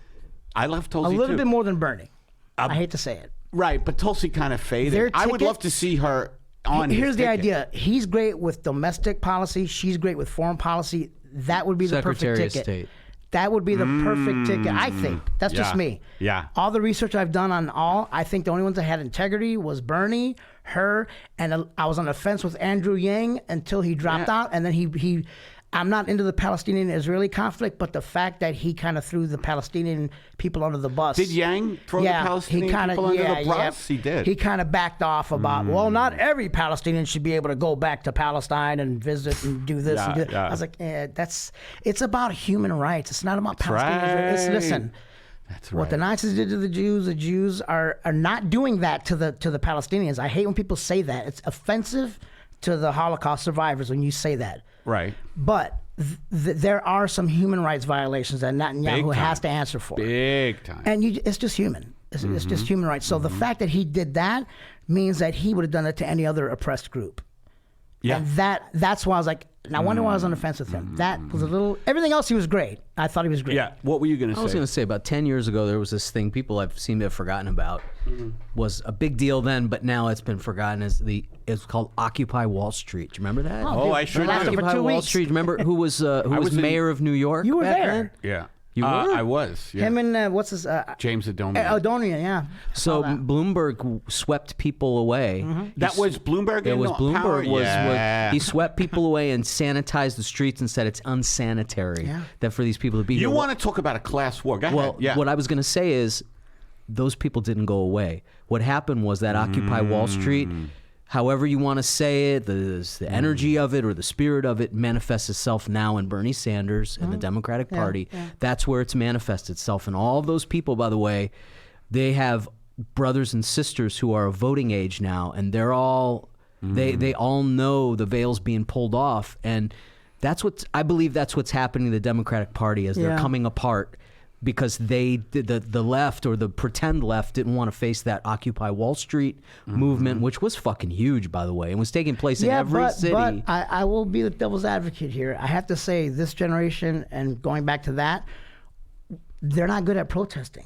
I love Tulsi A little too. bit more than Bernie. I hate to say it. Right, but Tulsi kind of faded. I would love to see her on Here's the ticket. idea. He's great with domestic policy. She's great with foreign policy. That would be the Secretary perfect of ticket. State. That would be the perfect ticket, I think. That's just me. Yeah. All the research I've done on I think the only ones that had integrity was Bernie, her, and I was on the fence with Andrew Yang until he dropped out. And then he I'm not into the Palestinian-Israeli conflict, but the fact that he kind of threw the Palestinian people under the bus. Did Yang throw the Palestinian people under the bus? He did. He kind of backed off about, well, not every Palestinian should be able to go back to Palestine and visit and do this and do that. I was like, it's about human rights. It's not about Palestinians. Listen. That's right. What the Nazis did to the Jews are not doing that to the Palestinians. I hate when people say that. It's offensive to the Holocaust survivors when you say that. Right. But there are some human rights violations that Netanyahu has to answer for. Big time. And it's just human. It's just human rights. So the fact that he did that means that he would have done it to any other oppressed group. Yeah. And that's why I was like, and I wonder why I was on the fence with him. That was a little. Everything else, he was great. I thought he was great. Yeah. What were you going to say? I was going to say about 10 years ago, there was this thing people I've seemed to have forgotten about. Was a big deal then, but now it's been forgotten. It's called Occupy Wall Street. Do you remember that? Oh, I sure do. Occupy Wall Street. Remember who was mayor of New York? You were back there. then? Yeah. You were? I was. Yeah. Him and what's his? James Adonia. Adonia, yeah. So Bloomberg swept people away. That was Bloomberg. It was Bloomberg. Power? Was he swept people away and sanitized the streets and said it's unsanitary that for these people to be here. You want to talk about a class war? Go ahead. Well, Yeah. what I was going to say is those people didn't go away. What happened was that Occupy Wall Street, however you want to say it, the energy of it or the spirit of it manifests itself now in Bernie Sanders and the Democratic Party. That's where it's manifested itself. And all of those people, by the way, they have brothers and sisters who are of voting age now, and they're all they all know the veil's being pulled off. And I believe that's what's happening to the Democratic Party as they're coming apart. Because the left or the pretend left didn't want to face that Occupy Wall Street movement, which was fucking huge, by the way, and was taking place in every city. But I will be the devil's advocate here. I have to say, this generation, and going back to that, they're not good at protesting.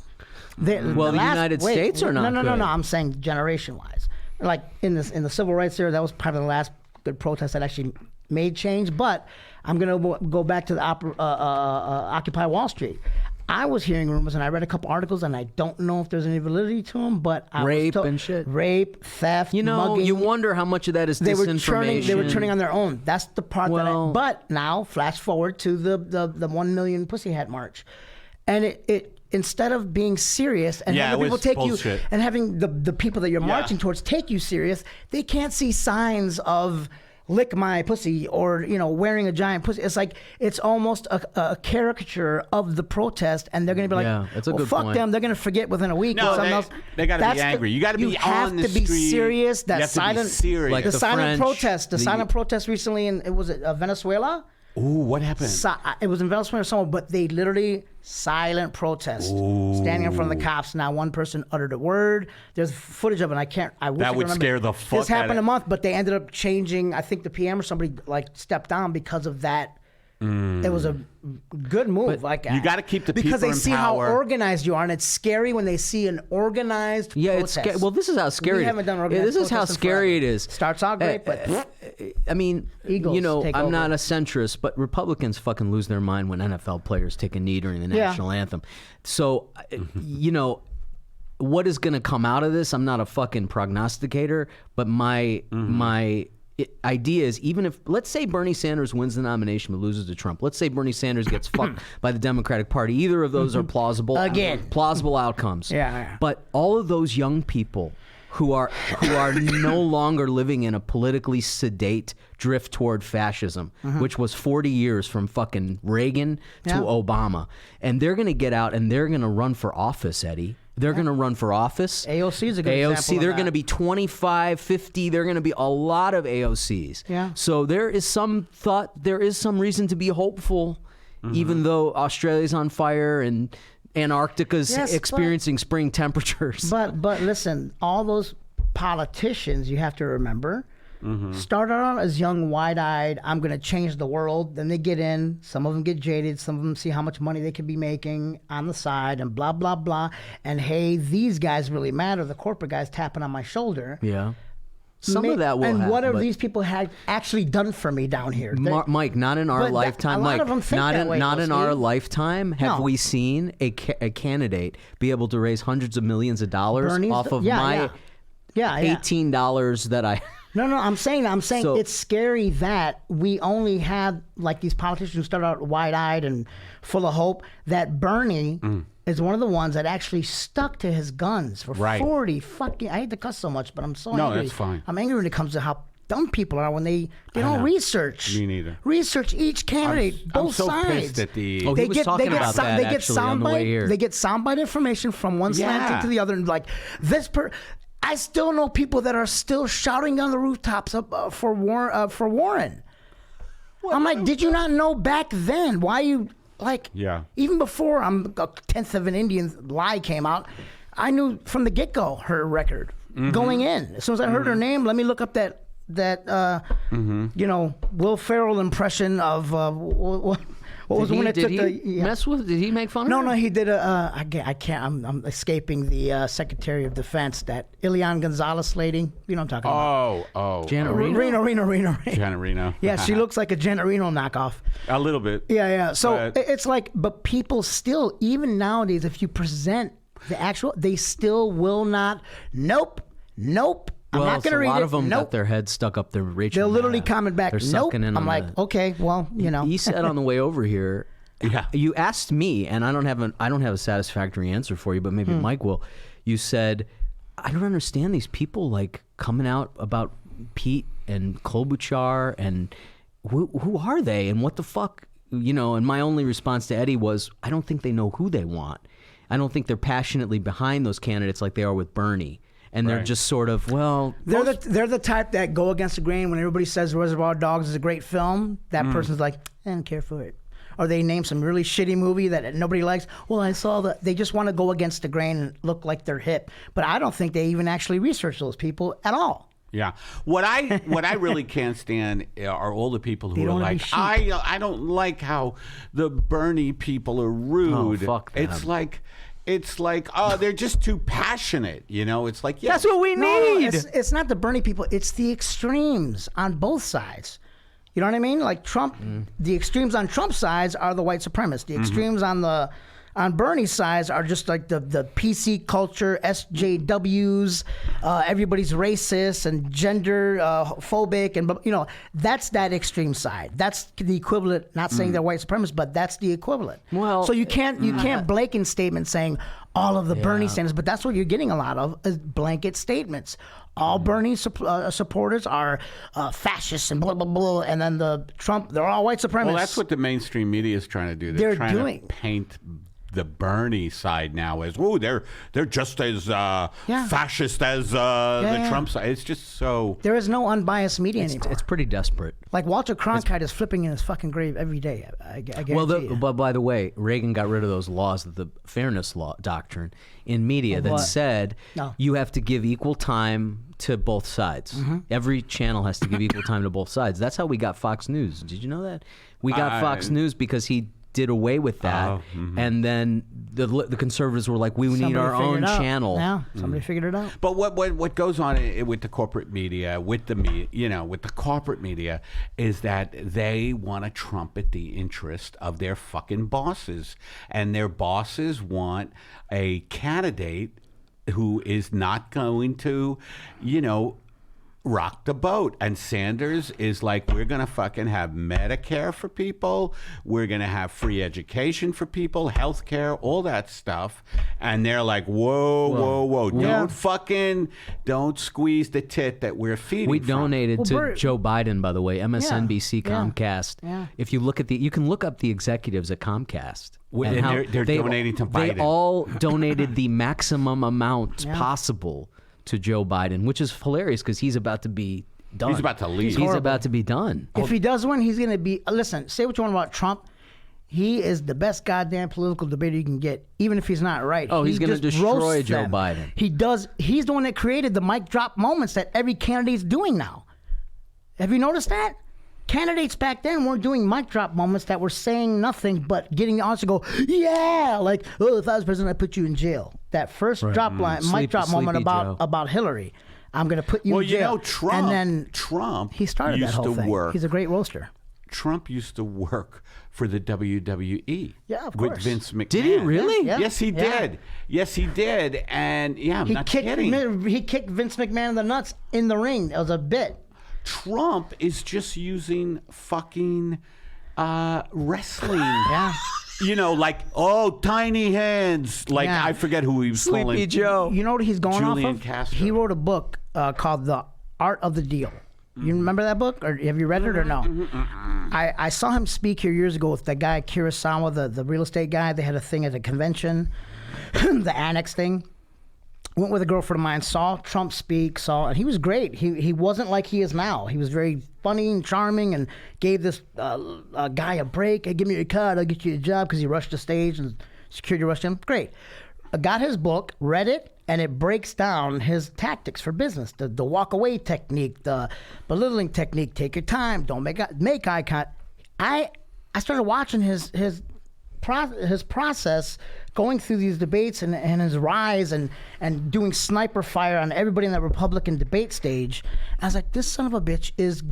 The United States are not good. No. I'm saying generation-wise. Like in the civil rights era, that was probably the last good protest that actually made change. But I'm going to go back to the Occupy Wall Street. I was hearing rumors, and I read a couple articles, and I don't know if there's any validity to them, but rape and shit, rape, theft, mugging. You wonder how much of that is disinformation. They were turning on their own. That's the part but now, flash forward to the 1 million Pussy Hat March, and it instead of being serious and having people take bullshit. you and having the people that you're marching towards take you serious, they can't see signs of lick my pussy or wearing a giant pussy. It's like it's almost a caricature of the protest, and they're going to be like, that's a good fuck point. them. They're going to forget within a week. No, or something else. They got to be angry. You got to be on the street. You have to be serious. You have to be serious. Like the the silent French, protest. The silent protest recently in Venezuela. Ooh, what happened? It was in Venezuela or somewhere, but they literally silent protest, standing in front of the cops. Not one person uttered a word. There's footage of it. I wish I That would could remember. scare the fuck This happened out of- a month, but they ended up changing. I think the PM or somebody like stepped down because of that. It was a good move. You got to keep the because people they in see power. how organized you are, and it's scary when they see an organized it's protest. well. This is how scary. We haven't done organized this is how protests in scary forever. it is. Starts out great, but I mean, Eagles you know, take I'm over. not a centrist, but Republicans fucking lose their mind when NFL players take a knee during the national anthem. So, you know, what is going to come out of this? I'm not a fucking prognosticator, but my idea is, even if, let's say Bernie Sanders wins the nomination but loses to Trump. Let's say Bernie Sanders gets fucked by the Democratic Party. Either of those are plausible plausible outcomes. Yeah. But all of those young people who are no longer living in a politically sedate drift toward fascism, which was 40 years from fucking Reagan to Obama, and they're going to get out and they're going to run for office, Eddie. They're going to run for office. AOC is a good example of they're that. going to be 25, 50. They're going to be a lot of AOCs. Yeah. So there is some reason to be hopeful, even though Australia's on fire and Antarctica's experiencing spring temperatures. But listen, all those politicians, you have to remember, started out as young, wide-eyed, I'm going to change the world. Then they get in. Some of them get jaded. Some of them see how much money they could be making on the side and blah, blah, blah. And, hey, these guys really matter. The corporate guys tapping on my shoulder. Yeah. Some of that will And happen, what have but- these people had actually done for me down here? Mike, not in our But lifetime. a lot Mike, of them think not that in way, not though, in our Steve. lifetime have No. we seen a candidate be able to raise hundreds of millions of dollars Bernie's off of yeah, my yeah. $18 that I. No, I'm saying So- it's scary that we only have like these politicians who start out wide-eyed and full of hope. That Bernie is one of the ones that actually stuck to his guns for 40 fucking. I hate to cuss so much, but I'm so angry. No, that's fine. I'm angry when it comes to how dumb people are when they don't research. Me neither. Research each candidate, I'm both so sides. pissed at the. Oh, he was talking about that they get actually on the way here. They get soundbite information from one slant to the other, and like this I still know people that are still shouting on the rooftops for Warren. I'm like, did you not know back then? Why you like? Yeah. Even before a tenth of an Indian lie came out, I knew from the get-go her record going in. As soon as I heard her name, let me look up that Will Ferrell impression of what was the one that took the mess with? Did he make fun of No, her? no, he did I can't. I'm escaping the Secretary of Defense, that Ileana Gonzalez lady. You know what I'm talking about? Janet Reno. Janet Reno. Yeah, she looks like a Janet Reno knockoff. A little bit. Yeah. So But- it's like, but people still, even nowadays, if you present the actual, they still will not. Nope. I'm Well, not going to read it. a lot of them nope. got their heads stuck up their Rachel. They'll literally comment back. They're Nope. sucking in I'm on like, the- okay, well, He said on the way over here. Yeah. You asked me, and I don't have a satisfactory answer for you, but maybe Mike will. You said, I don't understand these people like coming out about Pete and Klobuchar, and who are they, and what the fuck, And my only response to Eddie was, I don't think they know who they want. I don't think they're passionately behind those candidates like they are with Bernie. And they're just sort of, they're the type that go against the grain when everybody says Reservoir Dogs is a great film. That person's like, I don't care for it. Or they name some really shitty movie that nobody likes. Well, I saw that. They just want to go against the grain and look like they're hip. But I don't think they even actually research those people at all. Yeah. What I really can't stand are all the people who They are don't wanna like, be sheep. I don't like how the Bernie people are rude. Oh, fuck them. It's like, oh, they're just too passionate. It's like, that's what we need. It's not the Bernie people. It's the extremes on both sides. You know what I mean? Like Trump, the extremes on Trump's sides are the white supremacists. The extremes on Bernie's sides are just like the PC culture, SJWs, everybody's racist and gender phobic, and that's that extreme side. That's the equivalent. Not saying they're white supremacists, but that's the equivalent. Well, so you can't blanket statement saying all of the Bernie standards, but that's what you're getting a lot of is blanket statements. All Bernie supporters are fascists and blah, blah, blah. And then the Trump, they're all white supremacists. Well, that's what the mainstream media is trying to do. They're trying doing. to paint the Bernie side now as, oh, they're just as fascist as the Trump side. It's just so. There is no unbiased media anymore. It's pretty desperate. Like Walter Cronkite is flipping in his fucking grave every day. I guarantee you. But by the way, Reagan got rid of those laws, the fairness law doctrine in media that said you have to give equal time to both sides. Every channel has to give equal time to both sides. That's how we got Fox News. Did you know that? We got Fox News because he did away with that, and then the conservatives were like, "We need our own channel." Yeah, somebody figured it out. But what goes on with the corporate media, with the corporate media, is that they want to trumpet the interest of their fucking bosses, and their bosses want a candidate who is not going to, rock the boat. And Sanders is like, we're going to fucking have Medicare for people. We're going to have free education for people, health care, all that stuff. And they're like, whoa. Don't squeeze the tit that we're feeding. We donated to Joe Biden, by the way, MSNBC, Comcast. Yeah. If you look at you can look up the executives at Comcast. And they're donating to Biden. They all donated the maximum amount possible to Joe Biden, which is hilarious because he's about to be done. He's about to leave. He's about to be done. If he does win, he's going to be... Listen, say what you want about Trump. He is the best goddamn political debater you can get, even if he's not right. Oh, he's going to destroy Joe Biden. He does. He's the one that created the mic drop moments that every candidate's doing now. Have you noticed that? Candidates back then weren't doing mic drop moments that were saying nothing but getting the audience to go, yeah, like, oh, if I was president, I'd put you in jail. That first mic drop moment about Hillary. I'm going to put you in jail. Trump, and then Trump he started that whole thing. He's a great roaster. Trump used to work for the WWE. Yeah, of course. With Vince McMahon. Did he really? Yeah. Yes, he did. Yes, he did. And I'm not kidding. He kicked Vince McMahon in the nuts in the ring. It was a bit. Trump is just using fucking wrestling. Yeah. Tiny hands. I forget who he was calling. Sleepy Joe. You know what he's going Julian off of? Castro. He wrote a book called The Art of the Deal. You remember that book? Or have you read it or no? I saw him speak here years ago with that guy, Kurosawa, the real estate guy. They had a thing at a convention, the annex thing. Went with a girlfriend of mine, saw Trump speak, and he was great. He wasn't like he is now. He was very funny and charming and gave this guy a break. Hey, give me your card, I'll get you a job, because he rushed the stage and security rushed him. Great. I got his book, read it, and it breaks down his tactics for business. The walk away technique, the belittling technique, take your time, don't make eye contact. I started watching his process going through these debates and his rise and doing sniper fire on everybody in that Republican debate stage. I was like, this son of a bitch is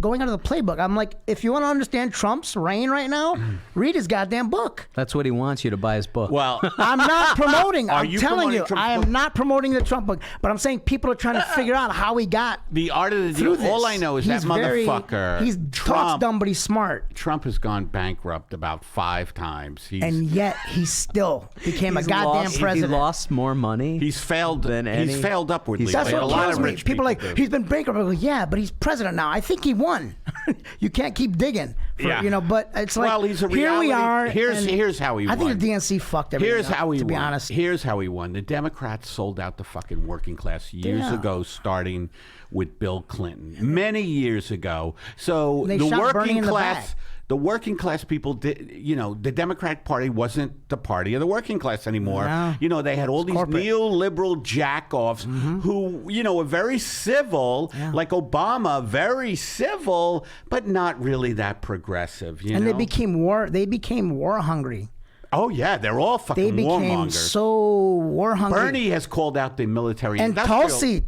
going out of the playbook. I'm like, if you want to understand Trump's reign right now, read his goddamn book. That's what he wants you to buy his book. Well, I'm not promoting. I'm telling you, Trump's I am book? not promoting the Trump book. But I'm saying people are trying to figure out how he got The Art of the through Deal. this. All I know is He's that motherfucker. He's talks dumb, but he's smart. Trump has gone bankrupt about 5 times. And yet he still became a goddamn president. He lost more money. He's failed. He's failed upwardly. That's like what a lot kills of me. rich People are like, do. he's been bankrupt. I go, yeah, but he's president now. I think he won. You can't keep digging. But it's like, well, he's a here we are. Here's how he won. I think the DNC fucked everything Here's how he to won. be honest. Here's how he won. The Democrats sold out the fucking working class years ago, starting with Bill Clinton. Many years ago. So They the shot Bernie working in the class... back. The working class people did, the Democratic Party wasn't the party of the working class anymore. No. They had all these corporate. neoliberal jackoffs who, were very civil, like Obama, very civil, but not really that progressive, And they became war hungry. Oh, yeah, they're all They fucking became warmongers. so war hungry. Bernie has called out the military. And Tulsi,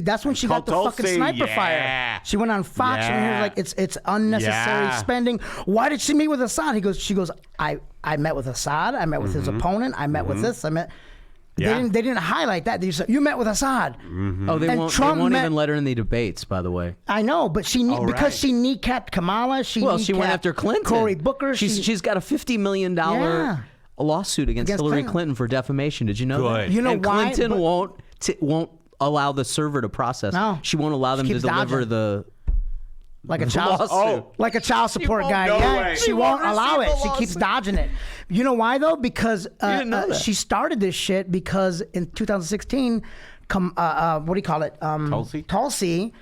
that's when she got the fucking sniper fire. She went on Fox and he was like, it's unnecessary spending. Why did she meet with Assad? She goes, I met with Assad. I met with his opponent. I met with this. They didn't highlight that. They said, you met with Assad. Oh, they won't even let her in the debates, by the way. I know, but she kneecapped Kamala. She went after Clinton. Cory Booker. She's got a $50 million lawsuit against Hillary Clinton for defamation. Did you know that? You know and why? Clinton won't allow the server to process. No. She won't allow them to keeps deliver dodging. like a child, like a child support guy. No yeah, way. she won't allow it. She keeps dodging it. You know why though? Because she started this shit because in 2016, what do you call it? Tulsi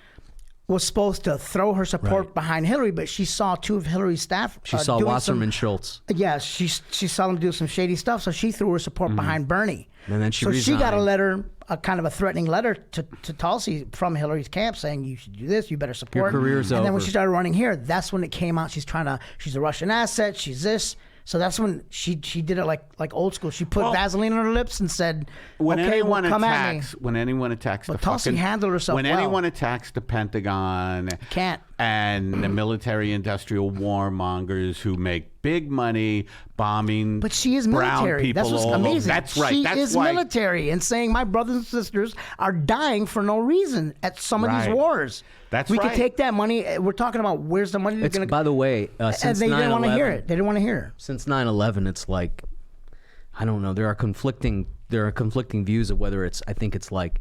was supposed to throw her support behind Hillary, but she saw two of Hillary's staff. She saw Wasserman Schultz. Yeah, she saw them do some shady stuff, so she threw her support behind Bernie. And then she she got a letter, a kind of a threatening letter to Tulsi from Hillary's camp saying you should do this, you better support. Your career's over. And then when she started running here, that's when it came out. She's a Russian asset. She's this. So that's when she did it like old school. She put Vaseline on her lips and said, "Okay, come at me." When anyone attacks the Tulsi handled herself when anyone attacks the Pentagon, can't. And the military-industrial warmongers who make big money bombing, but she is brown military. people That's what's all amazing. over. That's right. She That's is why, military and saying my brothers and sisters are dying for no reason at some of these wars. That's we right. could take that money. We're talking about where's the money going to. By the way, since they 9/11, didn't want to hear it. They didn't want to hear it. Since 9/11, it's like, I don't know. There are conflicting views of whether it's. I think it's like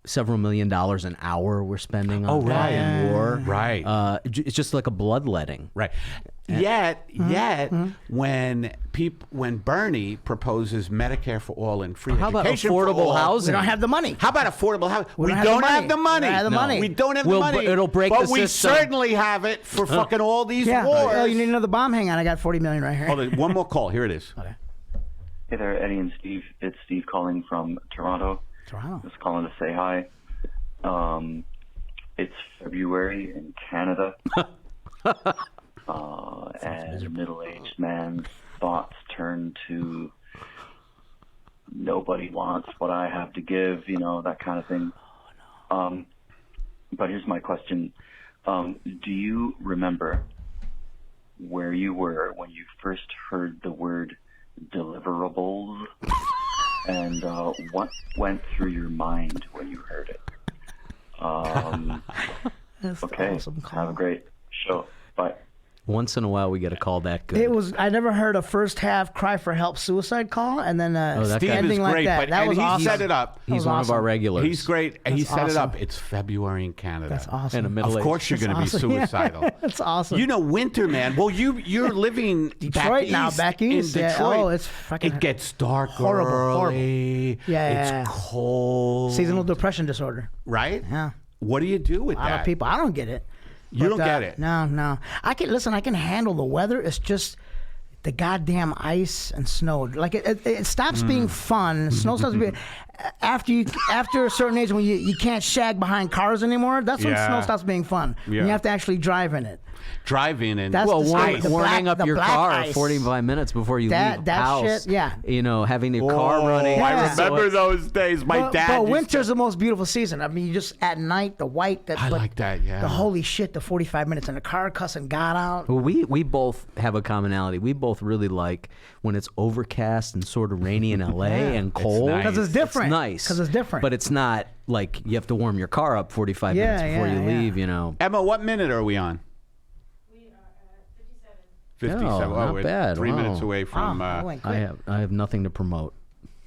several $1 million an hour we're spending on in war. Right. It's just like a bloodletting. Right. Yet, when Bernie proposes Medicare for all and free How about education affordable for all, We housing? don't have the money. How about affordable housing? We don't don't have have the money. We don't have the money. We don't have the Well, money. but it'll break but the we system. certainly have it for fucking all these wars. Oh, you need another bomb? Hang on, I got $40 million right here. Hold on, one more call. Here it is. Okay. Hey there, Eddie and Steve. It's Steve calling from Toronto. Just calling to say hi. It's February in Canada. And a middle-aged man's thoughts turn to nobody wants what I have to give, that kind of thing. But here's my question. Do you remember where you were when you first heard the word deliverables? And what went through your mind when you heard it? Okay, awesome call. have a great show. Bye. Once in a while, we get a call that good. I never heard a first half cry for help suicide call, and then Steve ending is like great, that. but was he awesome. set it up. He's one of our regulars. He's great. He set it awesome. up. It's February in Canada. That's awesome. And a middle Of course, you're going to be suicidal. That's awesome. You know, winter, man. Well, you're living Detroit back east Yeah. in Detroit. Oh, it's fucking. It gets dark horrible. early. Yeah. It's cold. Seasonal depression disorder. Right? Yeah. What do you do with A lot that? of people. I don't get it. You don't get it. No. I can handle the weather. It's just the goddamn ice and snow. Like it stops being fun. Snow stops being after a certain age when you can't shag behind cars anymore. That's when snow stops being fun. Yeah. You have to actually drive in it. Driving and That's Well, the warming black- up the your black car ice. 45 minutes before you leave the house. That shit, yeah. Having your car running. Yeah. I remember those days. My dad. But used winter's the most beautiful season. I mean, you just at night, the white. I like that. Yeah. The holy shit, the 45 minutes in the car, cussing God out. Well, we both have a commonality. We both really like when it's overcast and sort of rainy in LA and cold. nice. Because it's different. It's nice. Because it's different. But it's not like you have to warm your car up 45 minutes before you leave, Emma, what minute are we on? 57. Oh, not we're bad. 3 Wow. minutes away from. I went quick. I have nothing to promote.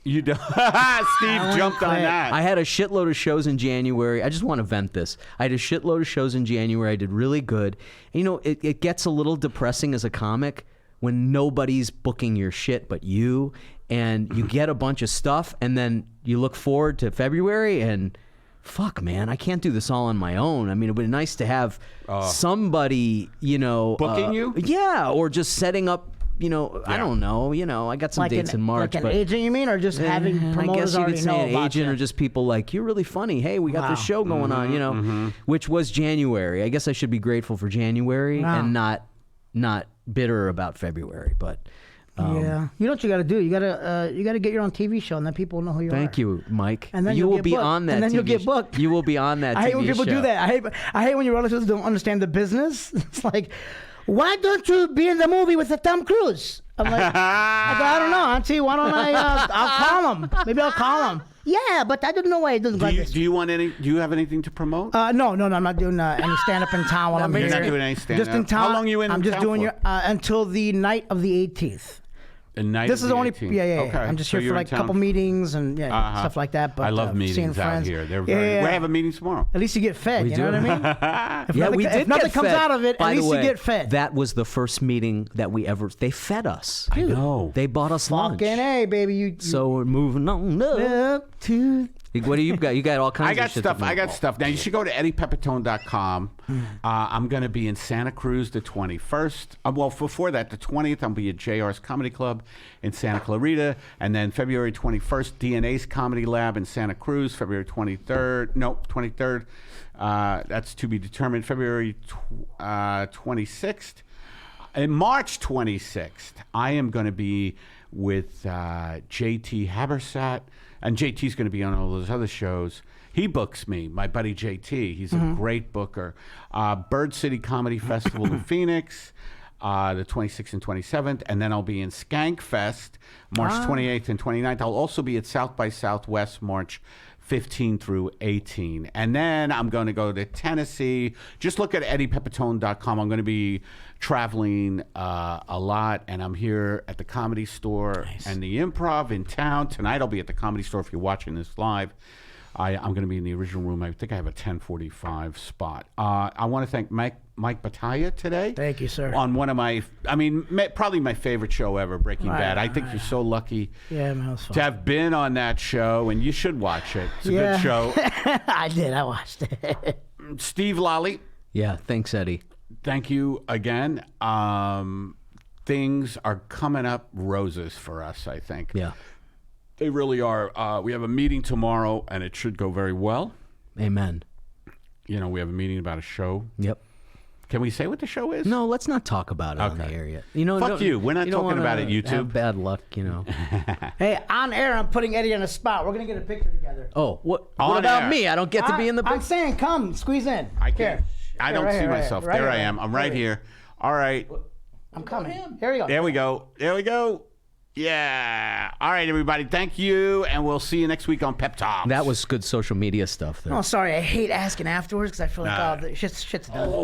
You don't. Steve jumped on that. I had a shitload of shows in January. I just want to vent this. I had a shitload of shows in January. I did really good. And, it gets a little depressing as a comic when nobody's booking your shit but you, and you get a bunch of stuff, and then you look forward to February and fuck, man, I can't do this all on my own. I mean, it would be nice to have somebody, booking you? Yeah, or just setting up. I don't know. I got some dates in March. Like an but agent, you mean, or just having I promoters guess you already could say know an about agent you? or just people like, you're really funny. Hey, we got this show going on, which was January. I guess I should be grateful for January and not bitter about February. But yeah, you know what you got to do? You got to get your own TV show, and then people will know who you are. thank you, Mike. And then you you'll will get be booked. on that. And then TV you'll get booked. You will be on that. I hate TV when people show. do that. I hate when your relatives don't understand the business. It's like, why don't you be in the movie with the Tom Cruise? I'm like, I don't know, Auntie. Why don't I'll call him. Maybe I'll call him. Yeah, but I don't know why it doesn't go like this. Do you have anything to promote? No, I'm not doing any stand-up in town while I'm here. You're not doing any stand-up. Just in town. How long are you in I'm just town doing for? until the night of the 18th. The night This of is the only 18th. yeah. Okay. I'm just So here you're for in like a couple town. meetings and stuff like that. But I love seeing meetings out friends. here. They're very. We have a meeting tomorrow. At least you get fed. You know what I mean? If Yeah, nothing, we did if nothing get comes fed. out of it, By at the least way, you get fed. That was the first meeting that we ever. They fed us. I know. They bought us lunch. Fucking A, baby. You So we're moving on up to. What do you got? You got all kinds I got of shit. stuff. to I got move. stuff. Now you should go to eddiepepitone.com. I'm going to be in Santa Cruz the 21st. Well, before that, the 20th, I'll be at JR's Comedy Club in Santa Clarita, and then February 21st, DNA's Comedy Lab in Santa Cruz. February 23rd. Nope, 23rd. That's to be determined. February 26th. And March 26th, I am going to be with JT Habersat. And JT's going to be on all those other shows. He books me, my buddy JT. He's a great booker. Bird City Comedy Festival in Phoenix, the 26th and 27th. And then I'll be in Skankfest, March 28th and 29th. I'll also be at South by Southwest, March 15 through 18. And then I'm going to go to Tennessee. Just look at eddiepepitone.com. I'm going to be traveling a lot, and I'm here at the Comedy Store and the Improv in town. Tonight I'll be at the Comedy Store if you're watching this live. I'm going to be in the original room. I think I have a 10:45 spot. I want to thank Mike Batayeh today. Thank you, sir. On one of my, probably my favorite show ever, Breaking Bad. I think you're so lucky Yeah, man, it was fun. to have been on that show, and you should watch it. It's a good show. I did. I watched it. Steve Lally, Yeah, thanks, Eddie. thank you again. Things are coming up roses for us, I think. Yeah. They really are. We have a meeting tomorrow, and it should go very well. Amen. You know, we have a meeting about a show. Yep. Can we say what the show is? No, let's not talk about it on the Okay. air yet. You know, Fuck you. We're not you don't talking about wanna it, YouTube. Have bad luck, you know. Hey, on air, I'm putting Eddie on the spot. We're gonna get a picture together. Oh, what On about air. me? I don't get to be in the I'm big. saying, come, squeeze in. I Here. can't. I Here, don't right see here, right myself. here, right There I here. am. I'm right here. All right. I'm coming. Here we go. There we go. There we go. Yeah. All right, everybody. Thank you, and we'll see you next week on Pep Talks. That was good social media stuff there. Oh, sorry. I hate asking afterwards because I feel like, oh, shit's done.